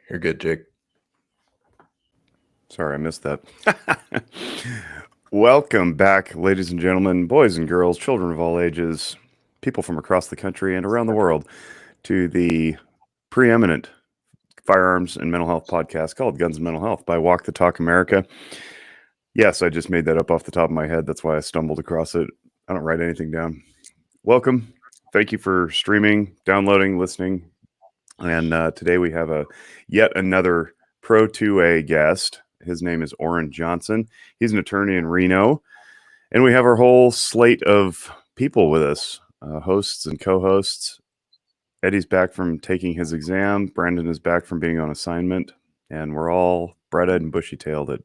You're good, Jake. Sorry, I missed that. Welcome back, ladies and gentlemen, boys and girls, children of all ages, people from across the country and around the world, to the preeminent firearms and mental health podcast called Guns and Mental Health by Walk the Talk America. Yes, I just made that up off the top of my head. That's why I stumbled across it. I don't write anything down. Welcome. Thank you for streaming, downloading, listening. And today we have yet another Pro 2A guest. His name is Orrin Johnson. He's an attorney in Reno. And we have our whole slate of people with us, hosts and co-hosts. Eddie's back from taking his exam. Brandon is back from being on assignment. And we're all bright-eyed and bushy-tailed at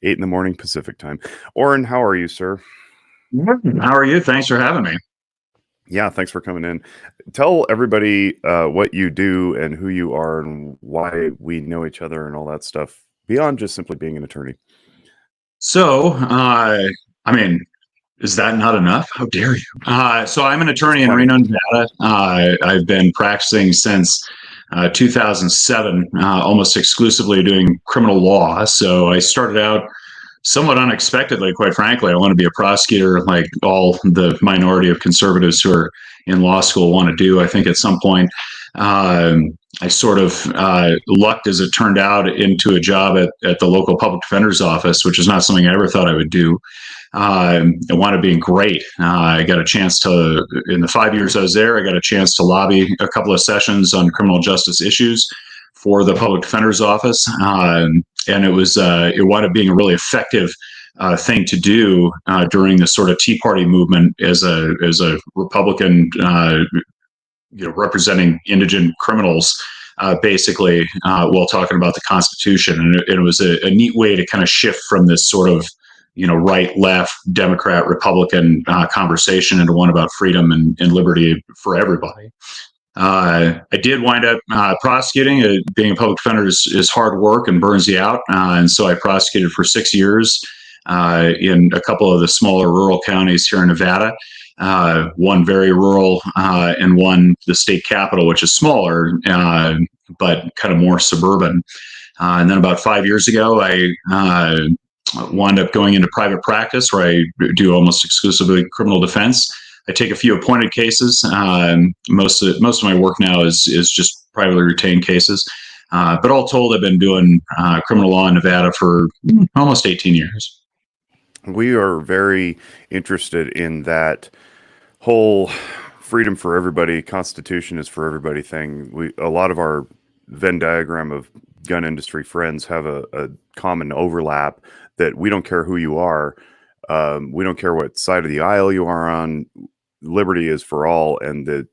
8 in the morning Pacific time. Orrin, how are you, sir? How are you? Thanks for having me. Yeah, thanks for coming in. Tell everybody what you do and who you are and why we know each other and all that stuff, beyond just simply being an attorney. So, is that not enough? How dare you? So I'm an attorney in Reno, Nevada. I've been practicing since 2007, almost exclusively doing criminal law. So I started out somewhat unexpectedly, quite frankly. I want to be a prosecutor like all the minority of conservatives who are in law school want to do, I think, at some point. I sort of lucked, as it turned out, into a job at the local public defender's office, which is not something I ever thought I would do. I wound up being great. I got a chance to, in the 5 years I was there, I got a chance to lobby a couple of sessions on criminal justice issues for the public defender's office. And it wound up being a really effective thing to do during the sort of Tea Party movement as a Republican, representing indigent criminals, basically, while talking about the Constitution. And it was a neat way to kind of shift from this sort of, right, left, Democrat, Republican conversation into one about freedom and liberty for everybody. I did wind up prosecuting. Being a public defender is hard work and burns you out. And so I prosecuted for 6 years in a couple of the smaller rural counties here in Nevada. One very rural and one the state capital, which is smaller, but kind of more suburban. And then about 5 years ago, I wound up going into private practice, where I do almost exclusively criminal defense. I take a few appointed cases. Most of my work now is just privately retained cases. But all told, I've been doing criminal law in Nevada for almost 18 years. We are very interested in that whole freedom for everybody, Constitution is for everybody thing. A lot of our Venn diagram of gun industry friends have a common overlap that we don't care who you are. We don't care what side of the aisle you are on. Liberty is for all, and the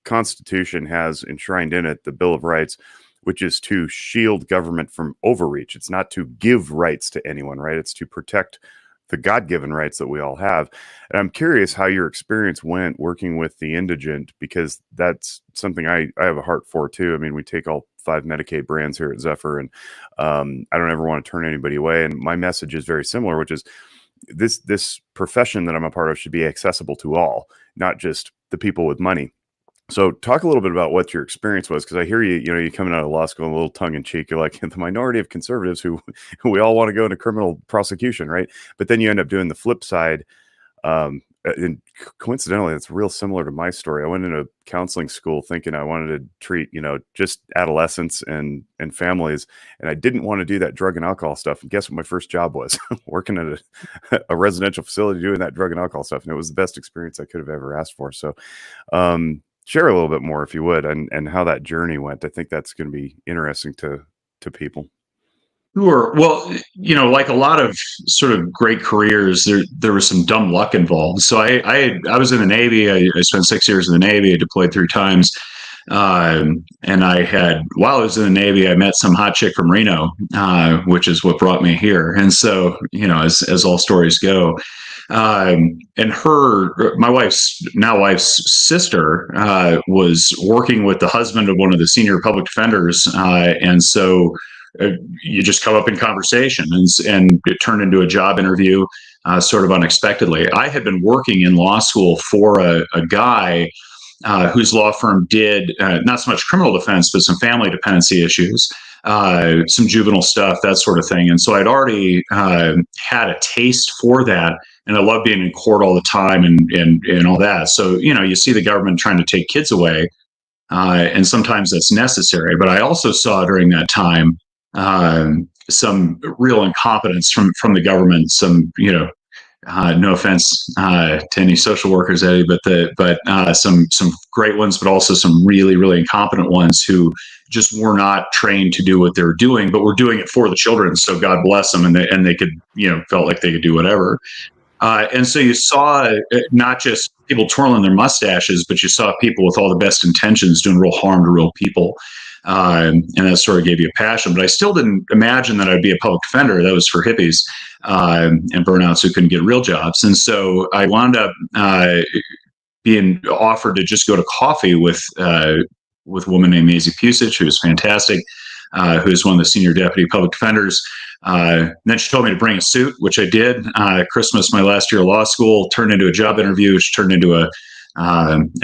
Constitution has enshrined in it the Bill of Rights, which is to shield government from overreach. It's not to give rights to anyone, right? It's to protect the God-given rights that we all have. And I'm curious how your experience went working with the indigent, because that's something I have a heart for too. I mean, we take all 5 Medicaid brands here at Zephyr, and I don't ever want to turn anybody away. And my message is very similar, which is this profession that I'm a part of should be accessible to all, not just the people with money. So talk a little bit about what your experience was, because I hear you coming out of law school a little tongue in cheek. You're like the minority of conservatives who we all want to go into criminal prosecution, right? But then you end up doing the flip side. And coincidentally, it's real similar to my story. I went into counseling school thinking I wanted to treat, just adolescents and families. And I didn't want to do that drug and alcohol stuff. And guess what my first job was? Working at a residential facility doing that drug and alcohol stuff. And it was the best experience I could have ever asked for. So, share a little bit more, if you would, and how that journey went. I think that's going to be interesting to people. Sure. Well, like a lot of sort of great careers, there was some dumb luck involved. So I was in the Navy. I spent 6 years in the Navy. I deployed 3 times. And while I was in the Navy, I met some hot chick from Reno, which is what brought me here. And so, as all stories go, and my wife's sister, was working with the husband of one of the senior public defenders. And so you just come up in conversation, and it turned into a job interview, sort of unexpectedly. I had been working in law school for a guy whose law firm did not so much criminal defense, but some family dependency issues. some juvenile stuff, that sort of thing. And so I'd already had a taste for that, and I love being in court all the time and all that. So you see the government trying to take kids away, and sometimes that's necessary. But I also saw during that time some real incompetence from the government. Some no offense to any social workers, Eddie, but some great ones, but also some really, really incompetent ones who just were not trained to do what they were doing, but were doing it for the children. So God bless them, and they could felt like they could do whatever. And so you saw not just people twirling their mustaches, but you saw people with all the best intentions doing real harm to real people. And that sort of gave you a passion. But I still didn't imagine that I'd be a public defender. That was for hippies and burnouts who couldn't get real jobs. And so I wound up being offered to just go to coffee with a woman named Maisie Pusich, who was fantastic, who's one of the senior deputy public defenders. Then she told me to bring a suit, which I did. Christmas, my last year of law school, turned into a job interview, which turned into a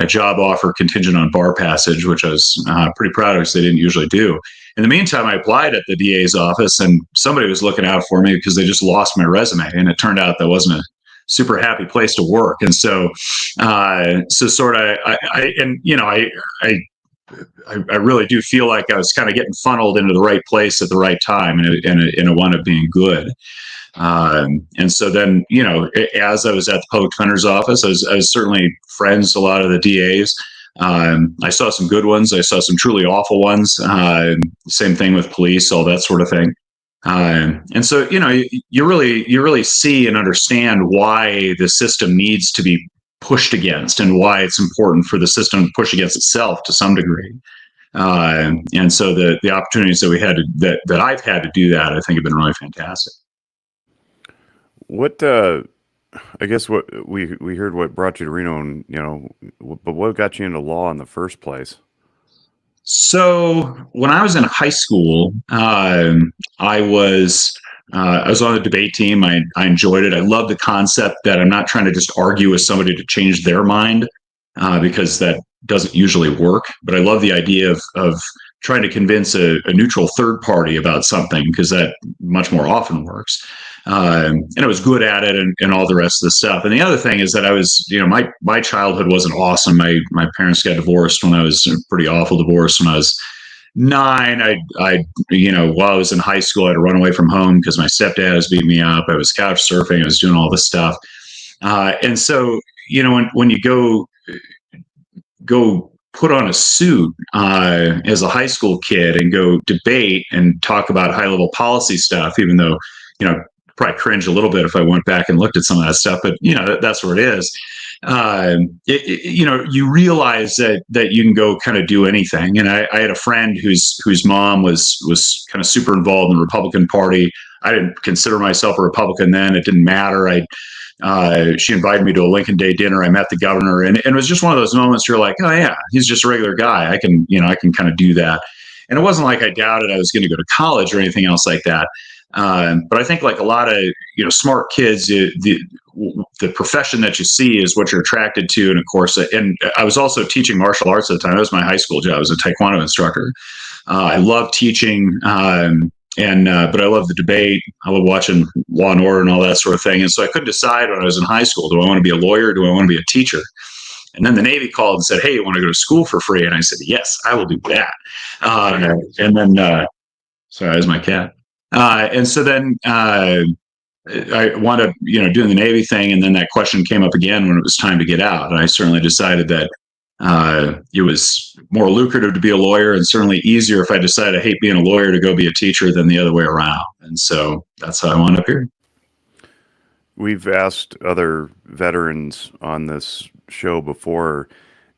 job offer contingent on bar passage, which I was pretty proud of because they didn't usually do. In the meantime, I applied at the DA's office, and somebody was looking out for me because they just lost my resume, and it turned out that wasn't a super happy place to work. And so, sort of, I really do feel like I was kind of getting funneled into the right place at the right time, and it wound up being good. And so then, as I was at the public defender's office, I was certainly friends to a lot of the DAs. I saw some good ones. I saw some truly awful ones. Same thing with police, all that sort of thing. And so, you really see and understand why the system needs to be pushed against, and why it's important for the system to push against itself to some degree. And so the opportunities that we had that I've had to do that, I think, have been really fantastic. What I guess what we heard what brought you to Reno, and but what got you into law in the first place? So when I was in high school, I was on the debate team. I enjoyed it. I love the concept that I'm not trying to just argue with somebody to change their mind, because that doesn't usually work. But I love the idea of trying to convince a neutral third party about something, because that much more often works. And I was good at it, and all the rest of the stuff. And the other thing is that I was, my childhood wasn't awesome. My parents got divorced when I was a pretty awful divorce when I was 9. While I was in high school, I had to run away from home because my stepdad was beating me up. I was couch surfing. I was doing all this stuff. And so, when you go put on a suit as a high school kid and go debate and talk about high level policy stuff, even though, probably cringe a little bit if I went back and looked at some of that stuff, but that's where it is. You realize that you can go kind of do anything. And I had a friend whose mom was kind of super involved in the Republican Party. I didn't consider myself a Republican then. It didn't matter. She invited me to a Lincoln Day dinner. I met the governor, and it was just one of those moments you're like, oh yeah, he's just a regular guy. I can kind of do that. And it wasn't like I doubted I was going to go to college or anything else like that. But I think, like a lot of smart kids, the profession that you see is what you're attracted to. And of course, and I was also teaching martial arts at the time. That was my high school job. I was a Taekwondo instructor. I love teaching, but I love the debate. I love watching Law and Order and all that sort of thing. And so I couldn't decide when I was in high school: do I want to be a lawyer? Or do I want to be a teacher? And then the Navy called and said, "Hey, you want to go to school for free?" And I said, "Yes, I will do that." And then, sorry, that was my cat. And so then I wound up, doing the Navy thing. And then that question came up again when it was time to get out. And I certainly decided that it was more lucrative to be a lawyer, and certainly easier, if I decided I hate being a lawyer, to go be a teacher than the other way around. And so that's how I wound up here. We've asked other veterans on this show before,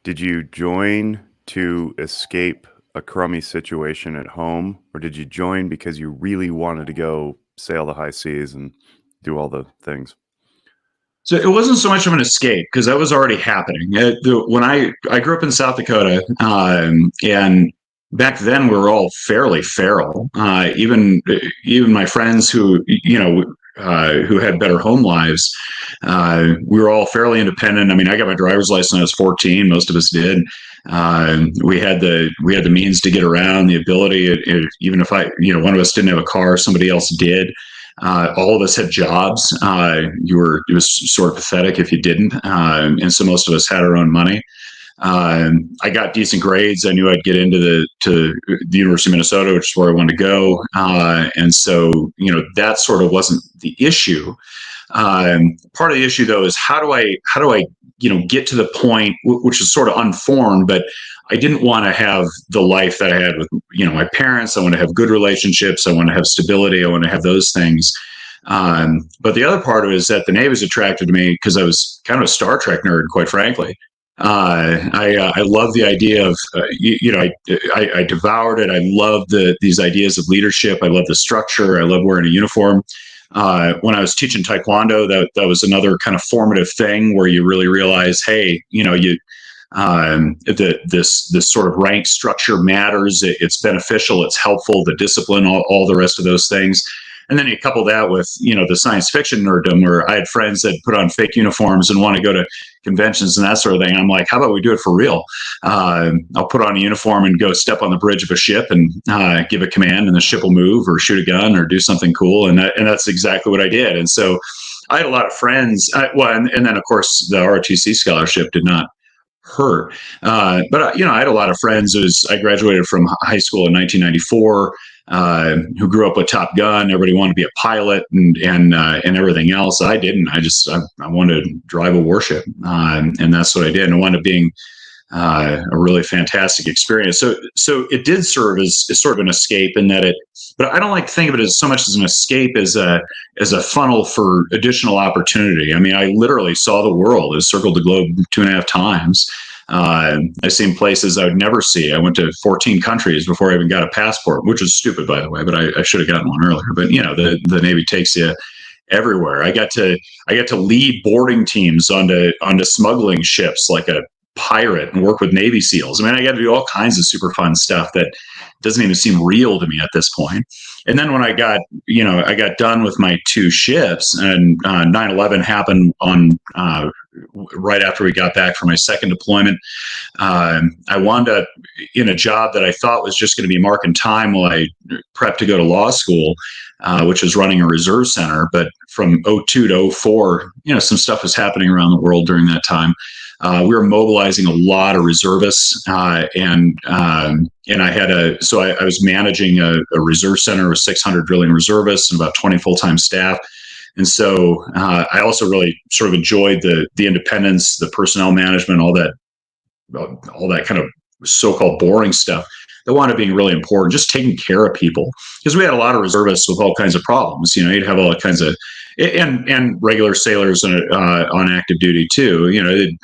did you join to escape a crummy situation at home, or did you join because you really wanted to go sail the high seas and do all the things? So it wasn't so much of an escape, because that was already happening. When I grew up in South Dakota, and back then we were all fairly feral. Even my friends who had better home lives, We were all fairly independent. I mean, I got my driver's license when I was 14. Most of us did. We had the means to get around, the ability. Even if one of us didn't have a car, somebody else did. All of us had jobs. It was sort of pathetic if you didn't. And so most of us had our own money. I got decent grades. I knew I'd get into the University of Minnesota, which is where I wanted to go. And so, that sort of wasn't the issue. Part of the issue, though, is how do I get to the point, which is sort of unformed, but I didn't want to have the life that I had with my parents. I want to have good relationships. I want to have stability. I want to have those things. But the other part of it is that the Navy was attracted to me because I was kind of a Star Trek nerd, quite frankly. I love the idea of I devoured it. I love these ideas of leadership. I love the structure. I love wearing a uniform. When I was teaching Taekwondo, that was another kind of formative thing where you really realize, hey, this sort of rank structure matters. It's beneficial. It's helpful. The discipline, all the rest of those things. And then you couple that with, the science fiction nerddom, where I had friends that put on fake uniforms and want to go to conventions and that sort of thing. I'm like, how about we do it for real? I'll put on a uniform and go step on the bridge of a ship and give a command, and the ship will move or shoot a gun or do something cool. And that's exactly what I did. And so I had a lot of friends. And then, of course, the ROTC scholarship did not hurt. But I had a lot of friends. I graduated from high school in 1994. Who grew up with Top Gun. Everybody wanted to be a pilot and everything else. I didn't. I wanted to drive a warship, and that's what I did. And it wound up being a really fantastic experience. So it did serve as sort of an escape in that but I don't like to think of it as so much as an escape as a funnel for additional opportunity. I mean, I literally saw the world. I circled the globe 2.5 times. I've seen places I would never see. I went to 14 countries before I even got a passport, which was stupid, by the way, but I should have gotten one earlier. But the Navy takes you everywhere. I got to lead boarding teams onto smuggling ships like a pirate and work with Navy SEALs. I mean, I got to do all kinds of super fun stuff that doesn't even seem real to me at this point. And then when I got done with my 2 ships, and 9/11 happened on right after we got back from my second deployment. I wound up in a job that I thought was just going to be marking time while I prepped to go to law school, which was running a reserve center. But from 02 to 04, some stuff was happening around the world during that time. We were mobilizing a lot of reservists, and I was managing a reserve center with 600 drilling reservists and about 20 full-time staff. And so I also really sort of enjoyed the independence, the personnel management, all that kind of so-called boring stuff that wound up being really important, just taking care of people. Because we had a lot of reservists with all kinds of problems. You'd have all kinds of, and regular sailors on active duty too.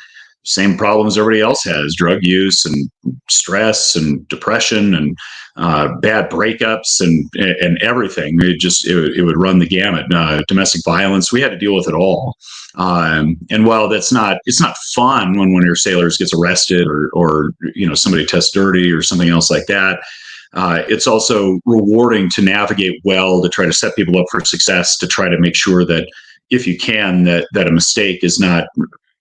Same problems everybody else has: drug use and stress and depression and bad breakups and everything. It would run the gamut. Domestic violence, we had to deal with it all. And while it's not fun when one of your sailors gets arrested or somebody tests dirty or something else like that, it's also rewarding to navigate well, to try to set people up for success, to try to make sure that if you can, that a mistake is not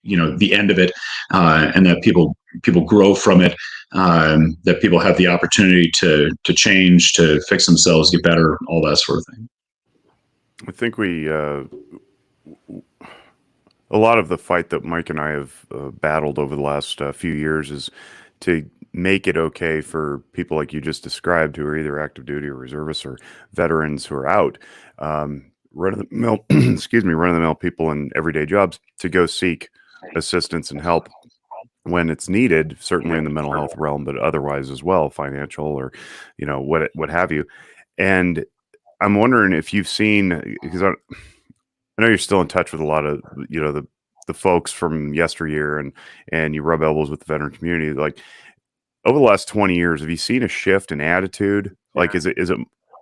the end of it, and that people grow from it, that people have the opportunity to change, to fix themselves, get better, all that sort of thing. I think a lot of the fight that Mike and I have battled over the last few years is to make it okay for people like you just described, who are either active duty or reservists or veterans who are out, run-of-the-mill, run-of-the-mill people in everyday jobs, to go seek assistance and help when it's needed, certainly in the mental health realm, but otherwise as well, financial or what have you. And I'm wondering if you've seen, because I know you're still in touch with a lot of the folks from yesteryear, and you rub elbows with the veteran community. Like, over the last 20 years, have you seen a shift in attitude? Like,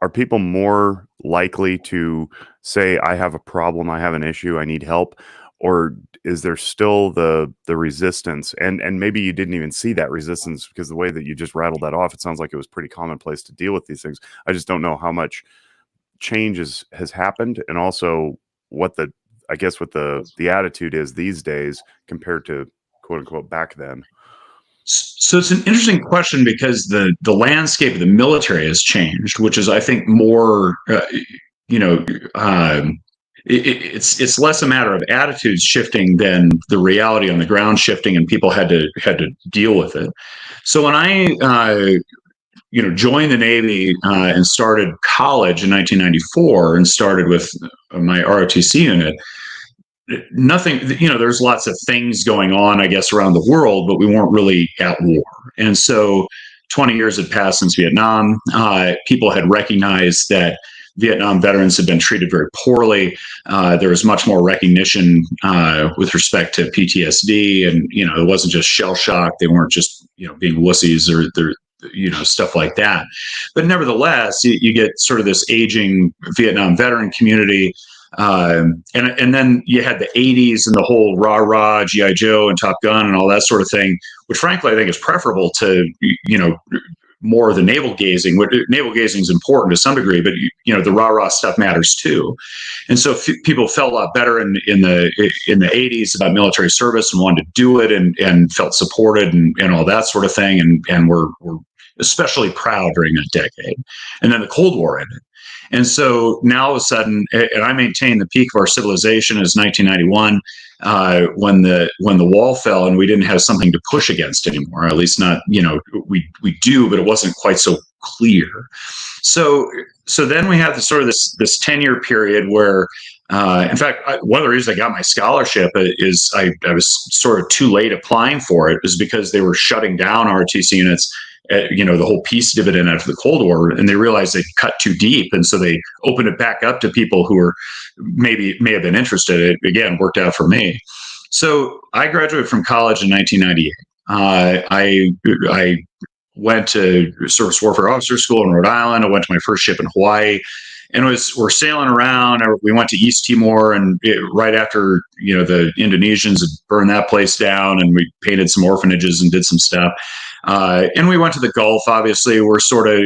are people more likely to say, I have a problem, I have an issue, I need help? Or is there still the resistance? And maybe you didn't even see that resistance, because the way that you just rattled that off, it sounds like it was pretty commonplace to deal with these things. I just don't know how much change has happened, and also what I guess what the attitude is these days compared to quote unquote back then? So it's an interesting question because the landscape of the military has changed, which is, I think, more, you know, it's less a matter of attitudes shifting than the reality on the ground shifting, and people had to deal with it. So when I joined the Navy and started college in 1994 and started with my ROTC unit, nothing, there's lots of things going on, I guess, around the world, but we weren't really at war. And so 20 years had passed since Vietnam. People had recognized that Vietnam veterans had been treated very poorly. There was much more recognition with respect to PTSD, and it wasn't just shell shock. They weren't just being wussies or stuff like that. But nevertheless, you get sort of this aging Vietnam veteran community. And then you had the 80s and the whole rah rah G.I. Joe and Top Gun and all that sort of thing, which frankly I think is preferable to more of the navel gazing. Navel gazing is important to some degree, but the rah rah stuff matters too. And so people felt a lot better in the 80s about military service and wanted to do it and felt supported and all that sort of thing, and were especially proud during that decade. And then the Cold War ended. And so now all of a sudden, and I maintain the peak of our civilization is 1991, when the wall fell and we didn't have something to push against anymore. At least not, we do, but it wasn't quite so clear. So then we have this 10-year period where, in fact, one of the reasons I got my scholarship is I was sort of too late applying for it, is because they were shutting down ROTC units. The whole peace dividend after the Cold War, and they realized they cut too deep, and so they opened it back up to people who were may have been interested. It again worked out for me. So I graduated from college in 1998. I went to Surface Warfare Officer School in Rhode Island. I went to my first ship in Hawaii, and we're sailing around. We went to East Timor, and right after the Indonesians had burned that place down, and we painted some orphanages and did some stuff. And we went to the Gulf. Obviously, we're sort of,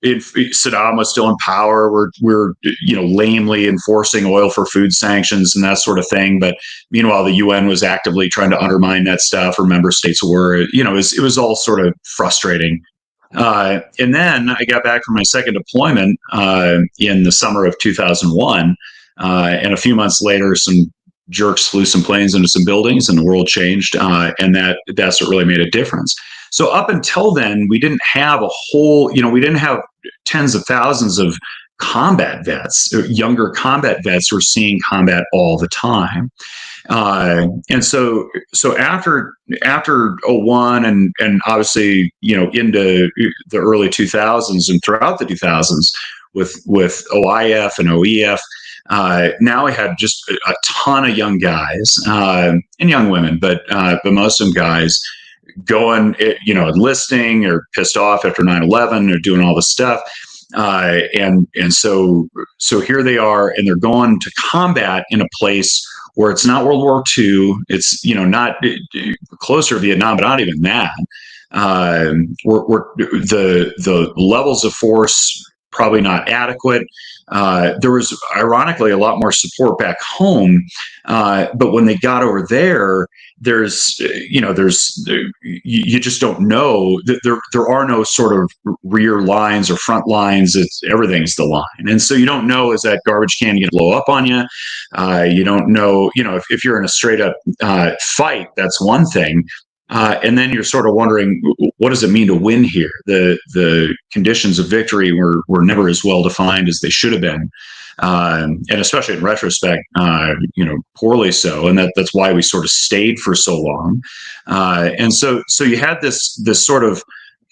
Saddam was still in power. We're lamely enforcing oil for food sanctions and that sort of thing. But meanwhile, the UN was actively trying to undermine that stuff, or member states were. It was all sort of frustrating. And then I got back from my second deployment in the summer of 2001. And a few months later, some jerks flew some planes into some buildings, and the world changed. And that's what really made a difference. So up until then, we didn't have we didn't have tens of thousands of combat vets, younger combat vets who were seeing combat all the time. And so after 01 and obviously, into the early 2000s and throughout the 2000s with OIF and OEF, now we had just a ton of young guys and young women, but most of them guys going, enlisting or pissed off after 9/11 or doing all this stuff. And so here they are, and they're going to combat in a place where it's not World War II. It's, not closer to Vietnam, but not even that. The levels of force probably not adequate. There was ironically a lot more support back home, but when they got over there, you just don't know. There are no sort of rear lines or front lines. Everything's the line, and so you don't know, is that garbage can going to blow up on you? You don't know. If you're in a straight up fight, that's one thing. And then you're sort of wondering, what does it mean to win here? The conditions of victory were never as well defined as they should have been, and especially in retrospect, poorly so. And that's why we sort of stayed for so long. And so you had this sort of,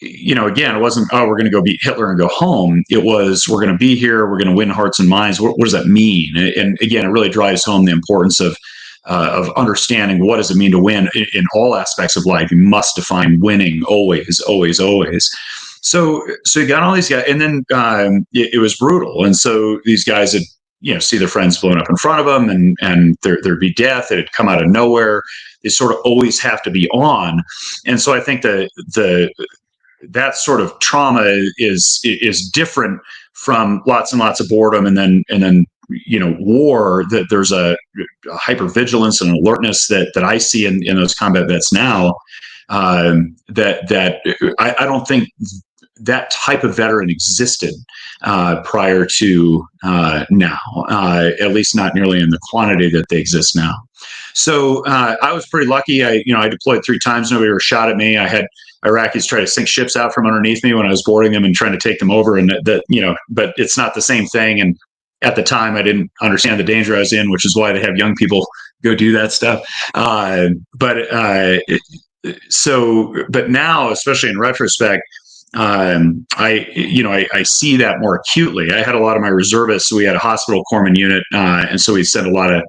again, it wasn't, oh, we're going to go beat Hitler and go home. It was, we're going to be here, we're going to win hearts and minds. What does that mean? And again, it really drives home the importance of understanding what does it mean to win in all aspects of life. You must define winning always, always, always. So you got all these guys, and then it was brutal. And so these guys would, see their friends blown up in front of them, and there'd be death. It'd come out of nowhere. They sort of always have to be on. And so I think that sort of trauma is different from lots and lots of boredom, and then war, that there's a hypervigilance and alertness that I see in those combat vets now. That I don't think that type of veteran existed prior to now, at least not nearly in the quantity that they exist now. So I was pretty lucky. I deployed 3 times. Nobody ever shot at me. I had Iraqis try to sink ships out from underneath me when I was boarding them and trying to take them over. And but it's not the same thing. And at the time, I didn't understand the danger I was in, which is why they have young people go do that stuff. But now, especially in retrospect, I see that more acutely. I had a lot of my reservists. So we had a hospital corpsman unit, and so we sent a lot of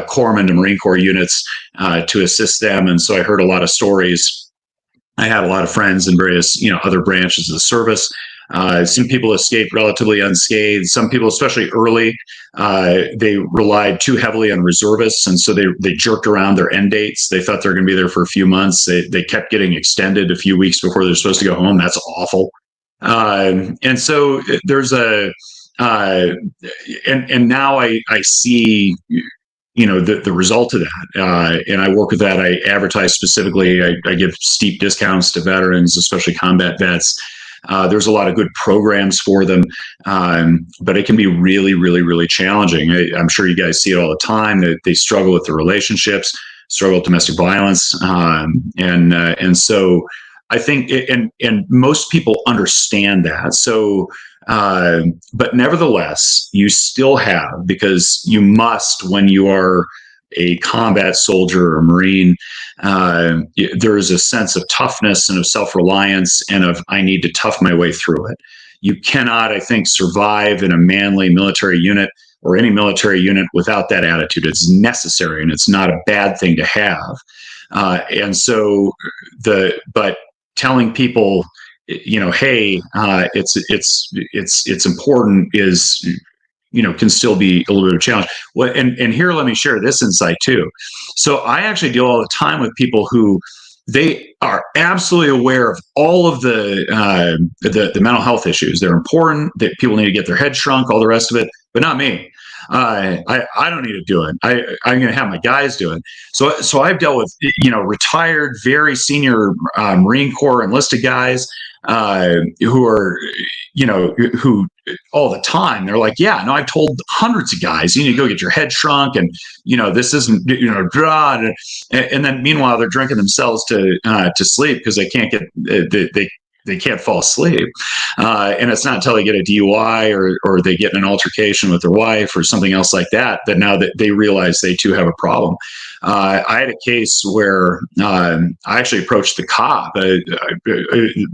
corpsmen to Marine Corps units to assist them. And so I heard a lot of stories. I had a lot of friends in various, other branches of the service. Some people escaped relatively unscathed. Some people, especially early, they relied too heavily on reservists, and so they jerked around their end dates. They thought they were going to be there for a few months. They kept getting extended a few weeks before they're supposed to go home. That's awful. And so there's and now I see the result of that, and I work with that. I advertise specifically. I give steep discounts to veterans, especially combat vets. There's a lot of good programs for them, but it can be really, really, really challenging. I'm sure you guys see it all the time, that they struggle with their relationships, struggle with domestic violence, and so I think, and most people understand that. So, but nevertheless, you still have, because you must, when you are a combat soldier or Marine, there is a sense of toughness and of self-reliance and of, I need to tough my way through it. You cannot, I think, survive in a manly military unit or any military unit without that attitude. It's necessary, and it's not a bad thing to have. And so but telling people, hey, it's important is, can still be a little bit of a challenge. Well, and here, let me share this insight too. So I actually deal all the time with people who they are absolutely aware of all of the mental health issues. They're important, that people need to get their head shrunk, all the rest of it, but not me. I don't need to do it. I'm going to have my guys do it. So I've dealt with, retired, very senior Marine Corps enlisted guys who are, who all the time, they're like, yeah, no, I've told hundreds of guys, you need to go get your head shrunk, and, this isn't, and then meanwhile, they're drinking themselves to sleep because they can't get, they can't fall asleep. And it's not until they get a DUI or they get in an altercation with their wife or something else like that, that now that they realize they too have a problem. I had a case where I actually approached the cop.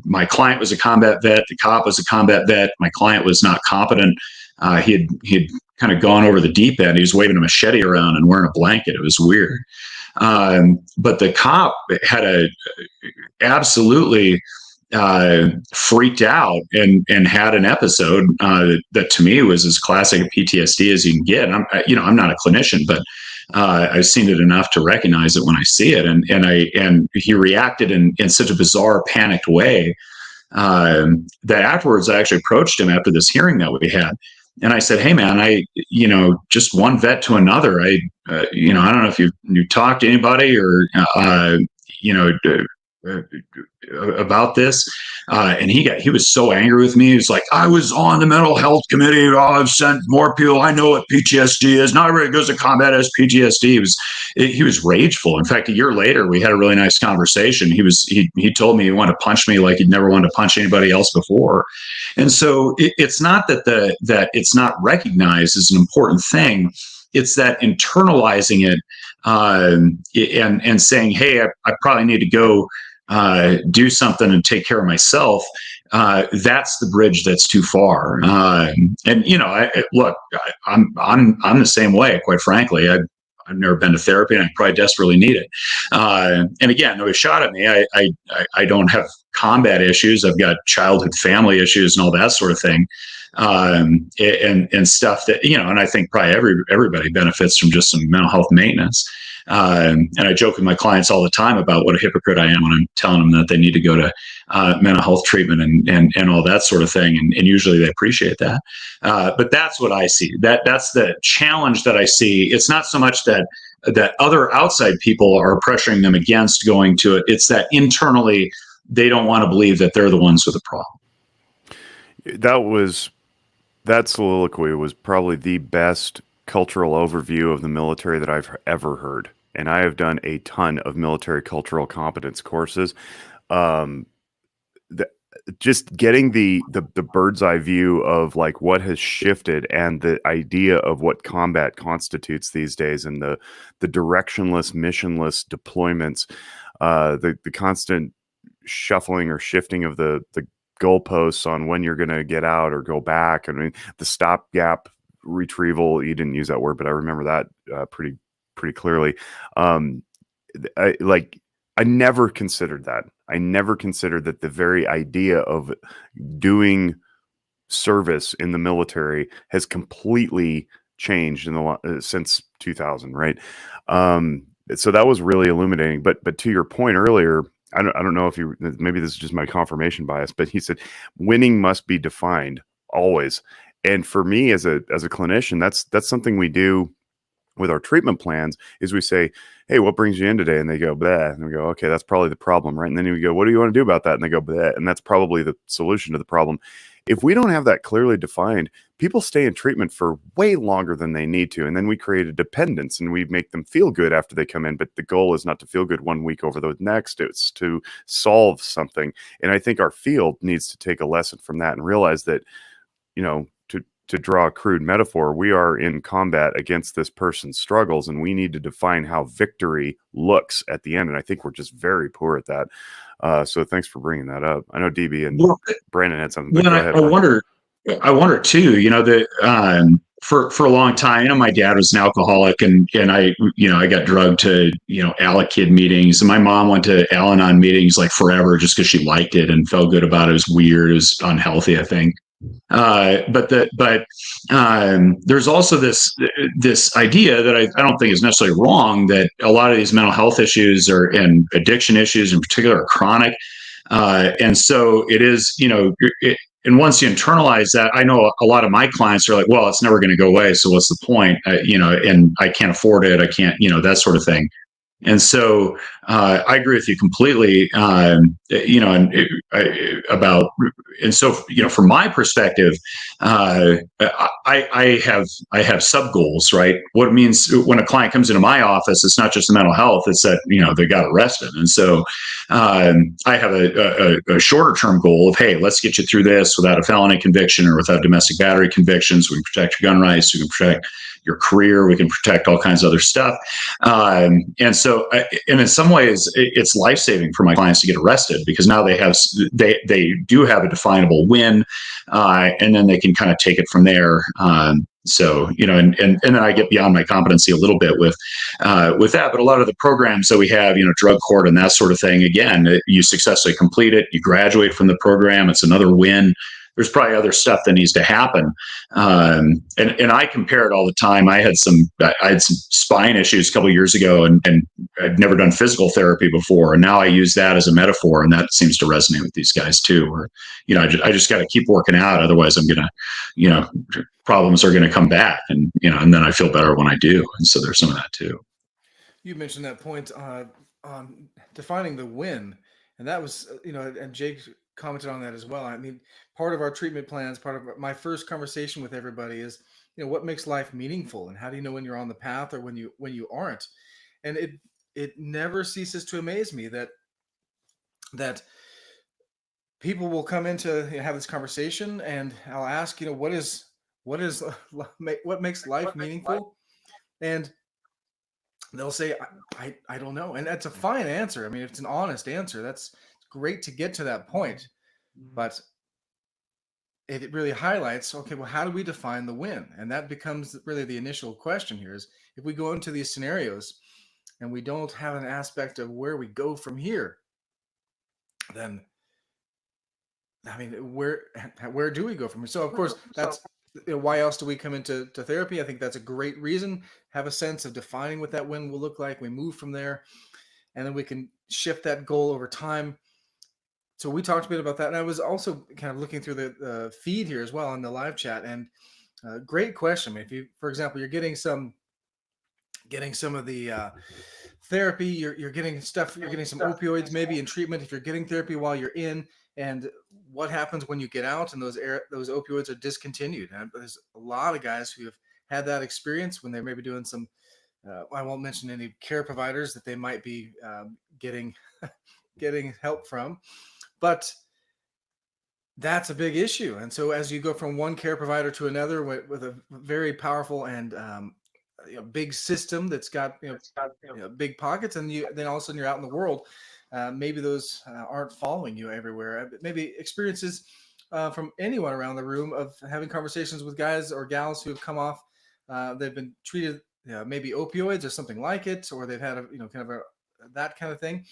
My client was a combat vet. The cop was a combat vet. My client was not competent. He had kind of gone over the deep end. He was waving a machete around and wearing a blanket. It was weird. But the cop had absolutely freaked out and had an episode that to me was as classic a PTSD as you can get. And I'm not a clinician, but I've seen it enough to recognize it when I see it. And he reacted in such a bizarre, panicked way that afterwards I actually approached him after this hearing that we had. And I said, hey man, just one vet to another. I don't know if you talked to anybody or, about this, and he was so angry with me. He was like, I was on the mental health committee. I've sent more people. I know what PTSD is. Not everybody goes to combat as PTSD. He was rageful. In fact, a year later, we had a really nice conversation. He told me he wanted to punch me like he'd never wanted to punch anybody else before. And so it's not that it's not recognized as an important thing. It's that internalizing it and saying, hey, I probably need to go do something and take care of myself. That's the bridge that's too far. I'm the same way, quite frankly. I've never been to therapy, and I probably desperately need it. And again, nobody shot at me. I don't have combat issues. I've got childhood family issues and all that sort of thing. And stuff that, and I think probably everybody benefits from just some mental health maintenance. And I joke with my clients all the time about what a hypocrite I am when I'm telling them that they need to go to mental health treatment and all that sort of thing. And usually they appreciate that. But that's what I see. That's the challenge that I see. It's not so much that other outside people are pressuring them against going to it. It's that internally they don't want to believe that they're the ones with the problem. That soliloquy was probably the best cultural overview of the military that I've ever heard. And I have done a ton of military cultural competence courses. Um, the, just getting the bird's eye view of like what has shifted and the idea of what combat constitutes these days, and the directionless, missionless deployments, the constant shuffling or shifting of the goalposts on when you're going to get out or go back. I mean, the stopgap retrieval, you didn't use that word, but I remember that pretty clearly. I never considered that. I never considered that the very idea of doing service in the military has completely changed in the since 2000, right? So that was really illuminating. But to your point earlier, I don't know if you, maybe this is just my confirmation bias, but he said winning must be defined always. And for me as a clinician, that's something we do with our treatment plans. Is we say, hey, what brings you in today? And they go, bleh. And we go, okay, that's probably the problem, right? And then we go, what do you want to do about that? And they go, bleh. And that's probably the solution to the problem. If we don't have that clearly defined, people stay in treatment for way longer than they need to. And then we create a dependence and we make them feel good after they come in. But the goal is not to feel good one week over the next, it's to solve something. And I think our field needs to take a lesson from that and realize that, you know, to draw a crude metaphor, we are in combat against this person's struggles, and we need to define how victory looks at the end. And I think we're just very poor at that. So thanks for bringing that up. I know DB and Brandon had something. Go ahead, I wonder too, that for a long time, my dad was an alcoholic, and I got drugged to, Alakid meetings, and my mom went to Al-Anon meetings like forever just because she liked it and felt good about it. It was weird. It was unhealthy, I think. But there's also this idea that I don't think is necessarily wrong, that a lot of these mental health issues and addiction issues in particular are chronic. And so it is, and once you internalize that, I know a lot of my clients are like, well, it's never going to go away. So what's the point? And I can't afford it. I can't, that sort of thing. And so I agree with you completely, and so, from my perspective, I have sub goals, right? What it means when a client comes into my office, it's not just the mental health, it's that, they got arrested. And so I have a shorter term goal of, hey, let's get you through this without a felony conviction or without domestic battery convictions. We can protect your gun rights. We can protect your career. We can protect all kinds of other stuff. And in some ways, it's life-saving for my clients to get arrested, because now they do have a definable win, and then they can kind of take it from there. And then I get beyond my competency a little bit with that. But a lot of the programs that we have, drug court and that sort of thing, again, you successfully complete it, you graduate from the program, it's another win. There's probably other stuff that needs to happen. And I compare it all the time. I had some spine issues a couple of years ago, and I'd never done physical therapy before. And now I use that as a metaphor, and that seems to resonate with these guys too. Where, I just got to keep working out. Otherwise I'm going to, problems are going to come back, and then I feel better when I do. And so there's some of that too. You mentioned that point on defining the win, and that was, and Jake commented on that as well. I mean, part of our treatment plans, part of my first conversation with everybody is, what makes life meaningful, and how do you know when you're on the path or when you aren't? And it never ceases to amaze me that people will come in to have this conversation, and I'll ask, what makes life meaningful, and they'll say, I don't know. And that's a fine answer. I mean, if it's an honest answer, that's great to get to that point. But it really highlights, okay, well, how do we define the win? And that becomes really the initial question here, is if we go into these scenarios and we don't have an aspect of where we go from here, then, I mean, where do we go from here? So, of course, why else do we come into therapy? I think that's a great reason. Have a sense of defining what that win will look like. We move from there, and then we can shift that goal over time. So we talked a bit about that, and I was also kind of looking through the feed here as well on the live chat, and great question. I mean, if you, for example, you're getting some of the therapy, you're getting stuff, you're getting some opioids maybe in treatment. If you're getting therapy while you're in, and what happens when you get out and those opioids are discontinued? And there's a lot of guys who have had that experience when they're maybe doing some. I won't mention any care providers that they might be getting getting help from, but that's a big issue. And so as you go from one care provider to another with a very powerful and big system that's got big pockets, and then all of a sudden you're out in the world, maybe those aren't following you everywhere. Maybe experiences from anyone around the room of having conversations with guys or gals who have come off, they've been treated maybe opioids or something like it, or they've had that kind of thing.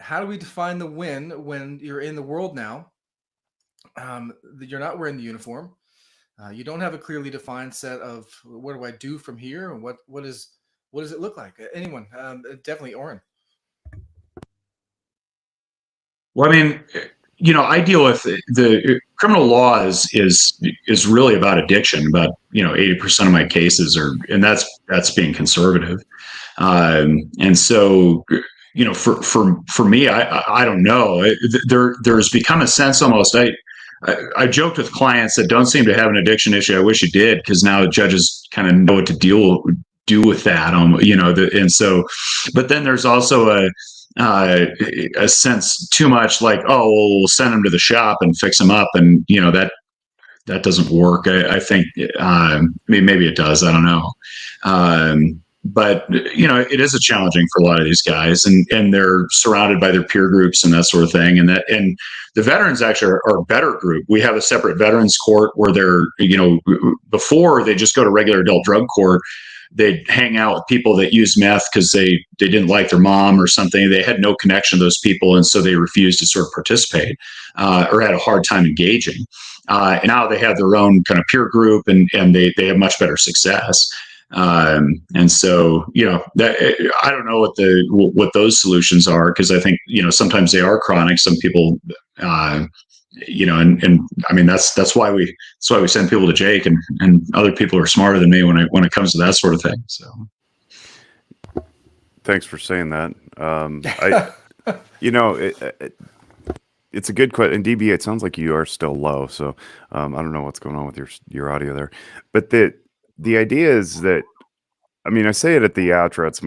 How do we define the win when you're in the world now? You're not wearing the uniform. You don't have a clearly defined set of what do I do from here, and what does it look like? Anyone? Definitely Orrin. Well, I mean, I deal with the criminal law is really about addiction. About 80% of my cases are, and that's being conservative. And so, for me, I don't know. There's become a sense almost. I joked with clients that don't seem to have an addiction issue. I wish you did, because now the judges kind of know what to do with that. And so, but then there's also a sense too much like, oh, well, we'll send them to the shop and fix them up, and that doesn't work. I think, maybe it does. I don't know. But it is a challenging for a lot of these guys, and they're surrounded by their peer groups and that sort of thing. And the veterans actually are a better group. We have a separate veterans court where they're, before they just go to regular adult drug court, they'd hang out with people that use meth because they didn't like their mom or something. They had no connection to those people, and so they refused to sort of participate or had a hard time engaging. And now they have their own kind of peer group, and they have much better success. And so, I don't know what those solutions are, because I think, sometimes they are chronic. Some people, and I mean, that's why we send people to Jake and other people are smarter than me when it comes to that sort of thing. So thanks for saying that. It's a good question. And DB, it sounds like you are still low. So, I don't know what's going on with your audio there, but the idea is that, I mean, I say it at the outro. It's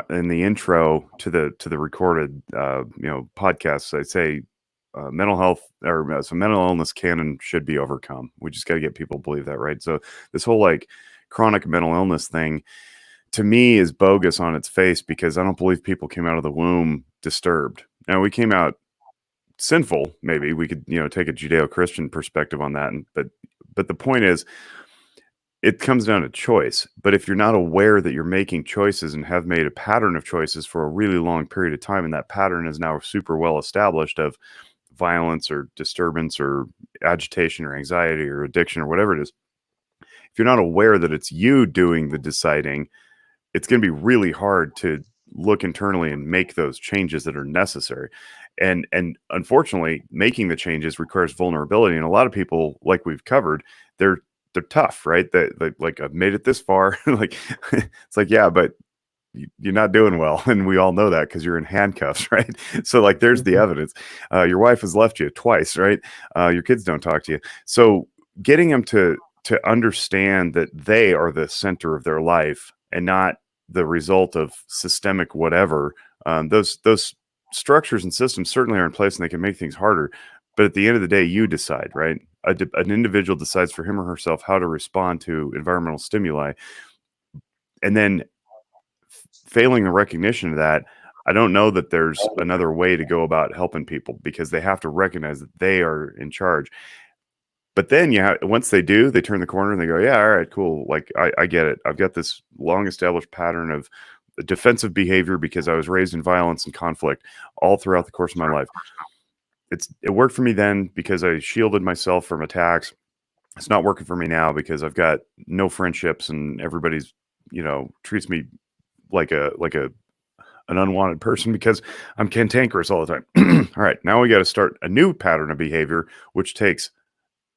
in the intro to the recorded, podcasts. I say mental health so mental illness can and should be overcome. We just got to get people to believe that, right? So this whole chronic mental illness thing, to me, is bogus on its face, because I don't believe people came out of the womb disturbed. Now, we came out sinful. Maybe we could take a Judeo-Christian perspective on that, but the point is, it comes down to choice. But if you're not aware that you're making choices and have made a pattern of choices for a really long period of time, and that pattern is now super well established of violence or disturbance or agitation or anxiety or addiction or whatever it is, if you're not aware that it's you doing the deciding, it's going to be really hard to look internally and make those changes that are necessary. And unfortunately, making the changes requires vulnerability. And a lot of people, like we've covered, they're tough, right? That like, I've made it this far. It's like, yeah, but you're not doing well. And we all know that because you're in handcuffs, right? So there's the evidence. Your wife has left you twice, right? Your kids don't talk to you. So getting them to understand that they are the center of their life and not the result of systemic whatever. Those structures and systems certainly are in place, and they can make things harder. But at the end of the day, you decide, right? An individual decides for him or herself how to respond to environmental stimuli. And then failing the recognition of that, I don't know that there's another way to go about helping people, because they have to recognize that they are in charge. But then once they do, they turn the corner and they go, yeah, all right, cool. I get it. I've got this long established pattern of defensive behavior because I was raised in violence and conflict all throughout the course of my life. It worked for me then because I shielded myself from attacks. it's not working for me now because I've got no friendships and everybody's, treats me like an unwanted person because I'm cantankerous all the time. All right, now we got to start a new pattern of behavior, which takes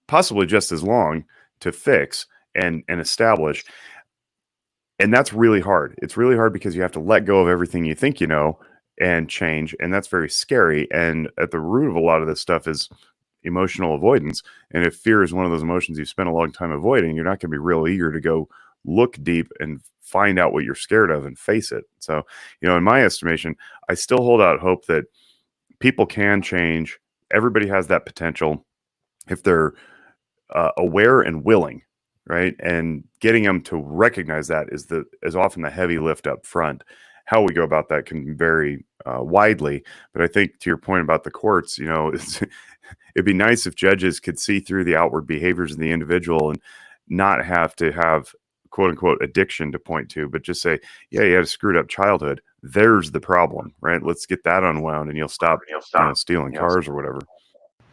possibly just as long to fix and establish. And that's really hard. It's really hard because you have to let go of everything you think you know and change. And that's very scary. And at the root of a lot of this stuff is emotional avoidance. And if fear is one of those emotions you've spent a long time avoiding, you're not going to be real eager to go look deep and find out what you're scared of and face it. So, in my estimation, I still hold out hope that people can change. Everybody has that potential if they're aware and willing, right? And getting them to recognize that is often the heavy lift up front. How we go about that can vary widely, but I think to your point about the courts, it'd be nice if judges could see through the outward behaviors of the individual and not have to have quote unquote addiction to point to, but just say, yeah, you had a screwed up childhood. There's the problem, right? Let's get that unwound and you'll stop stealing cars or whatever.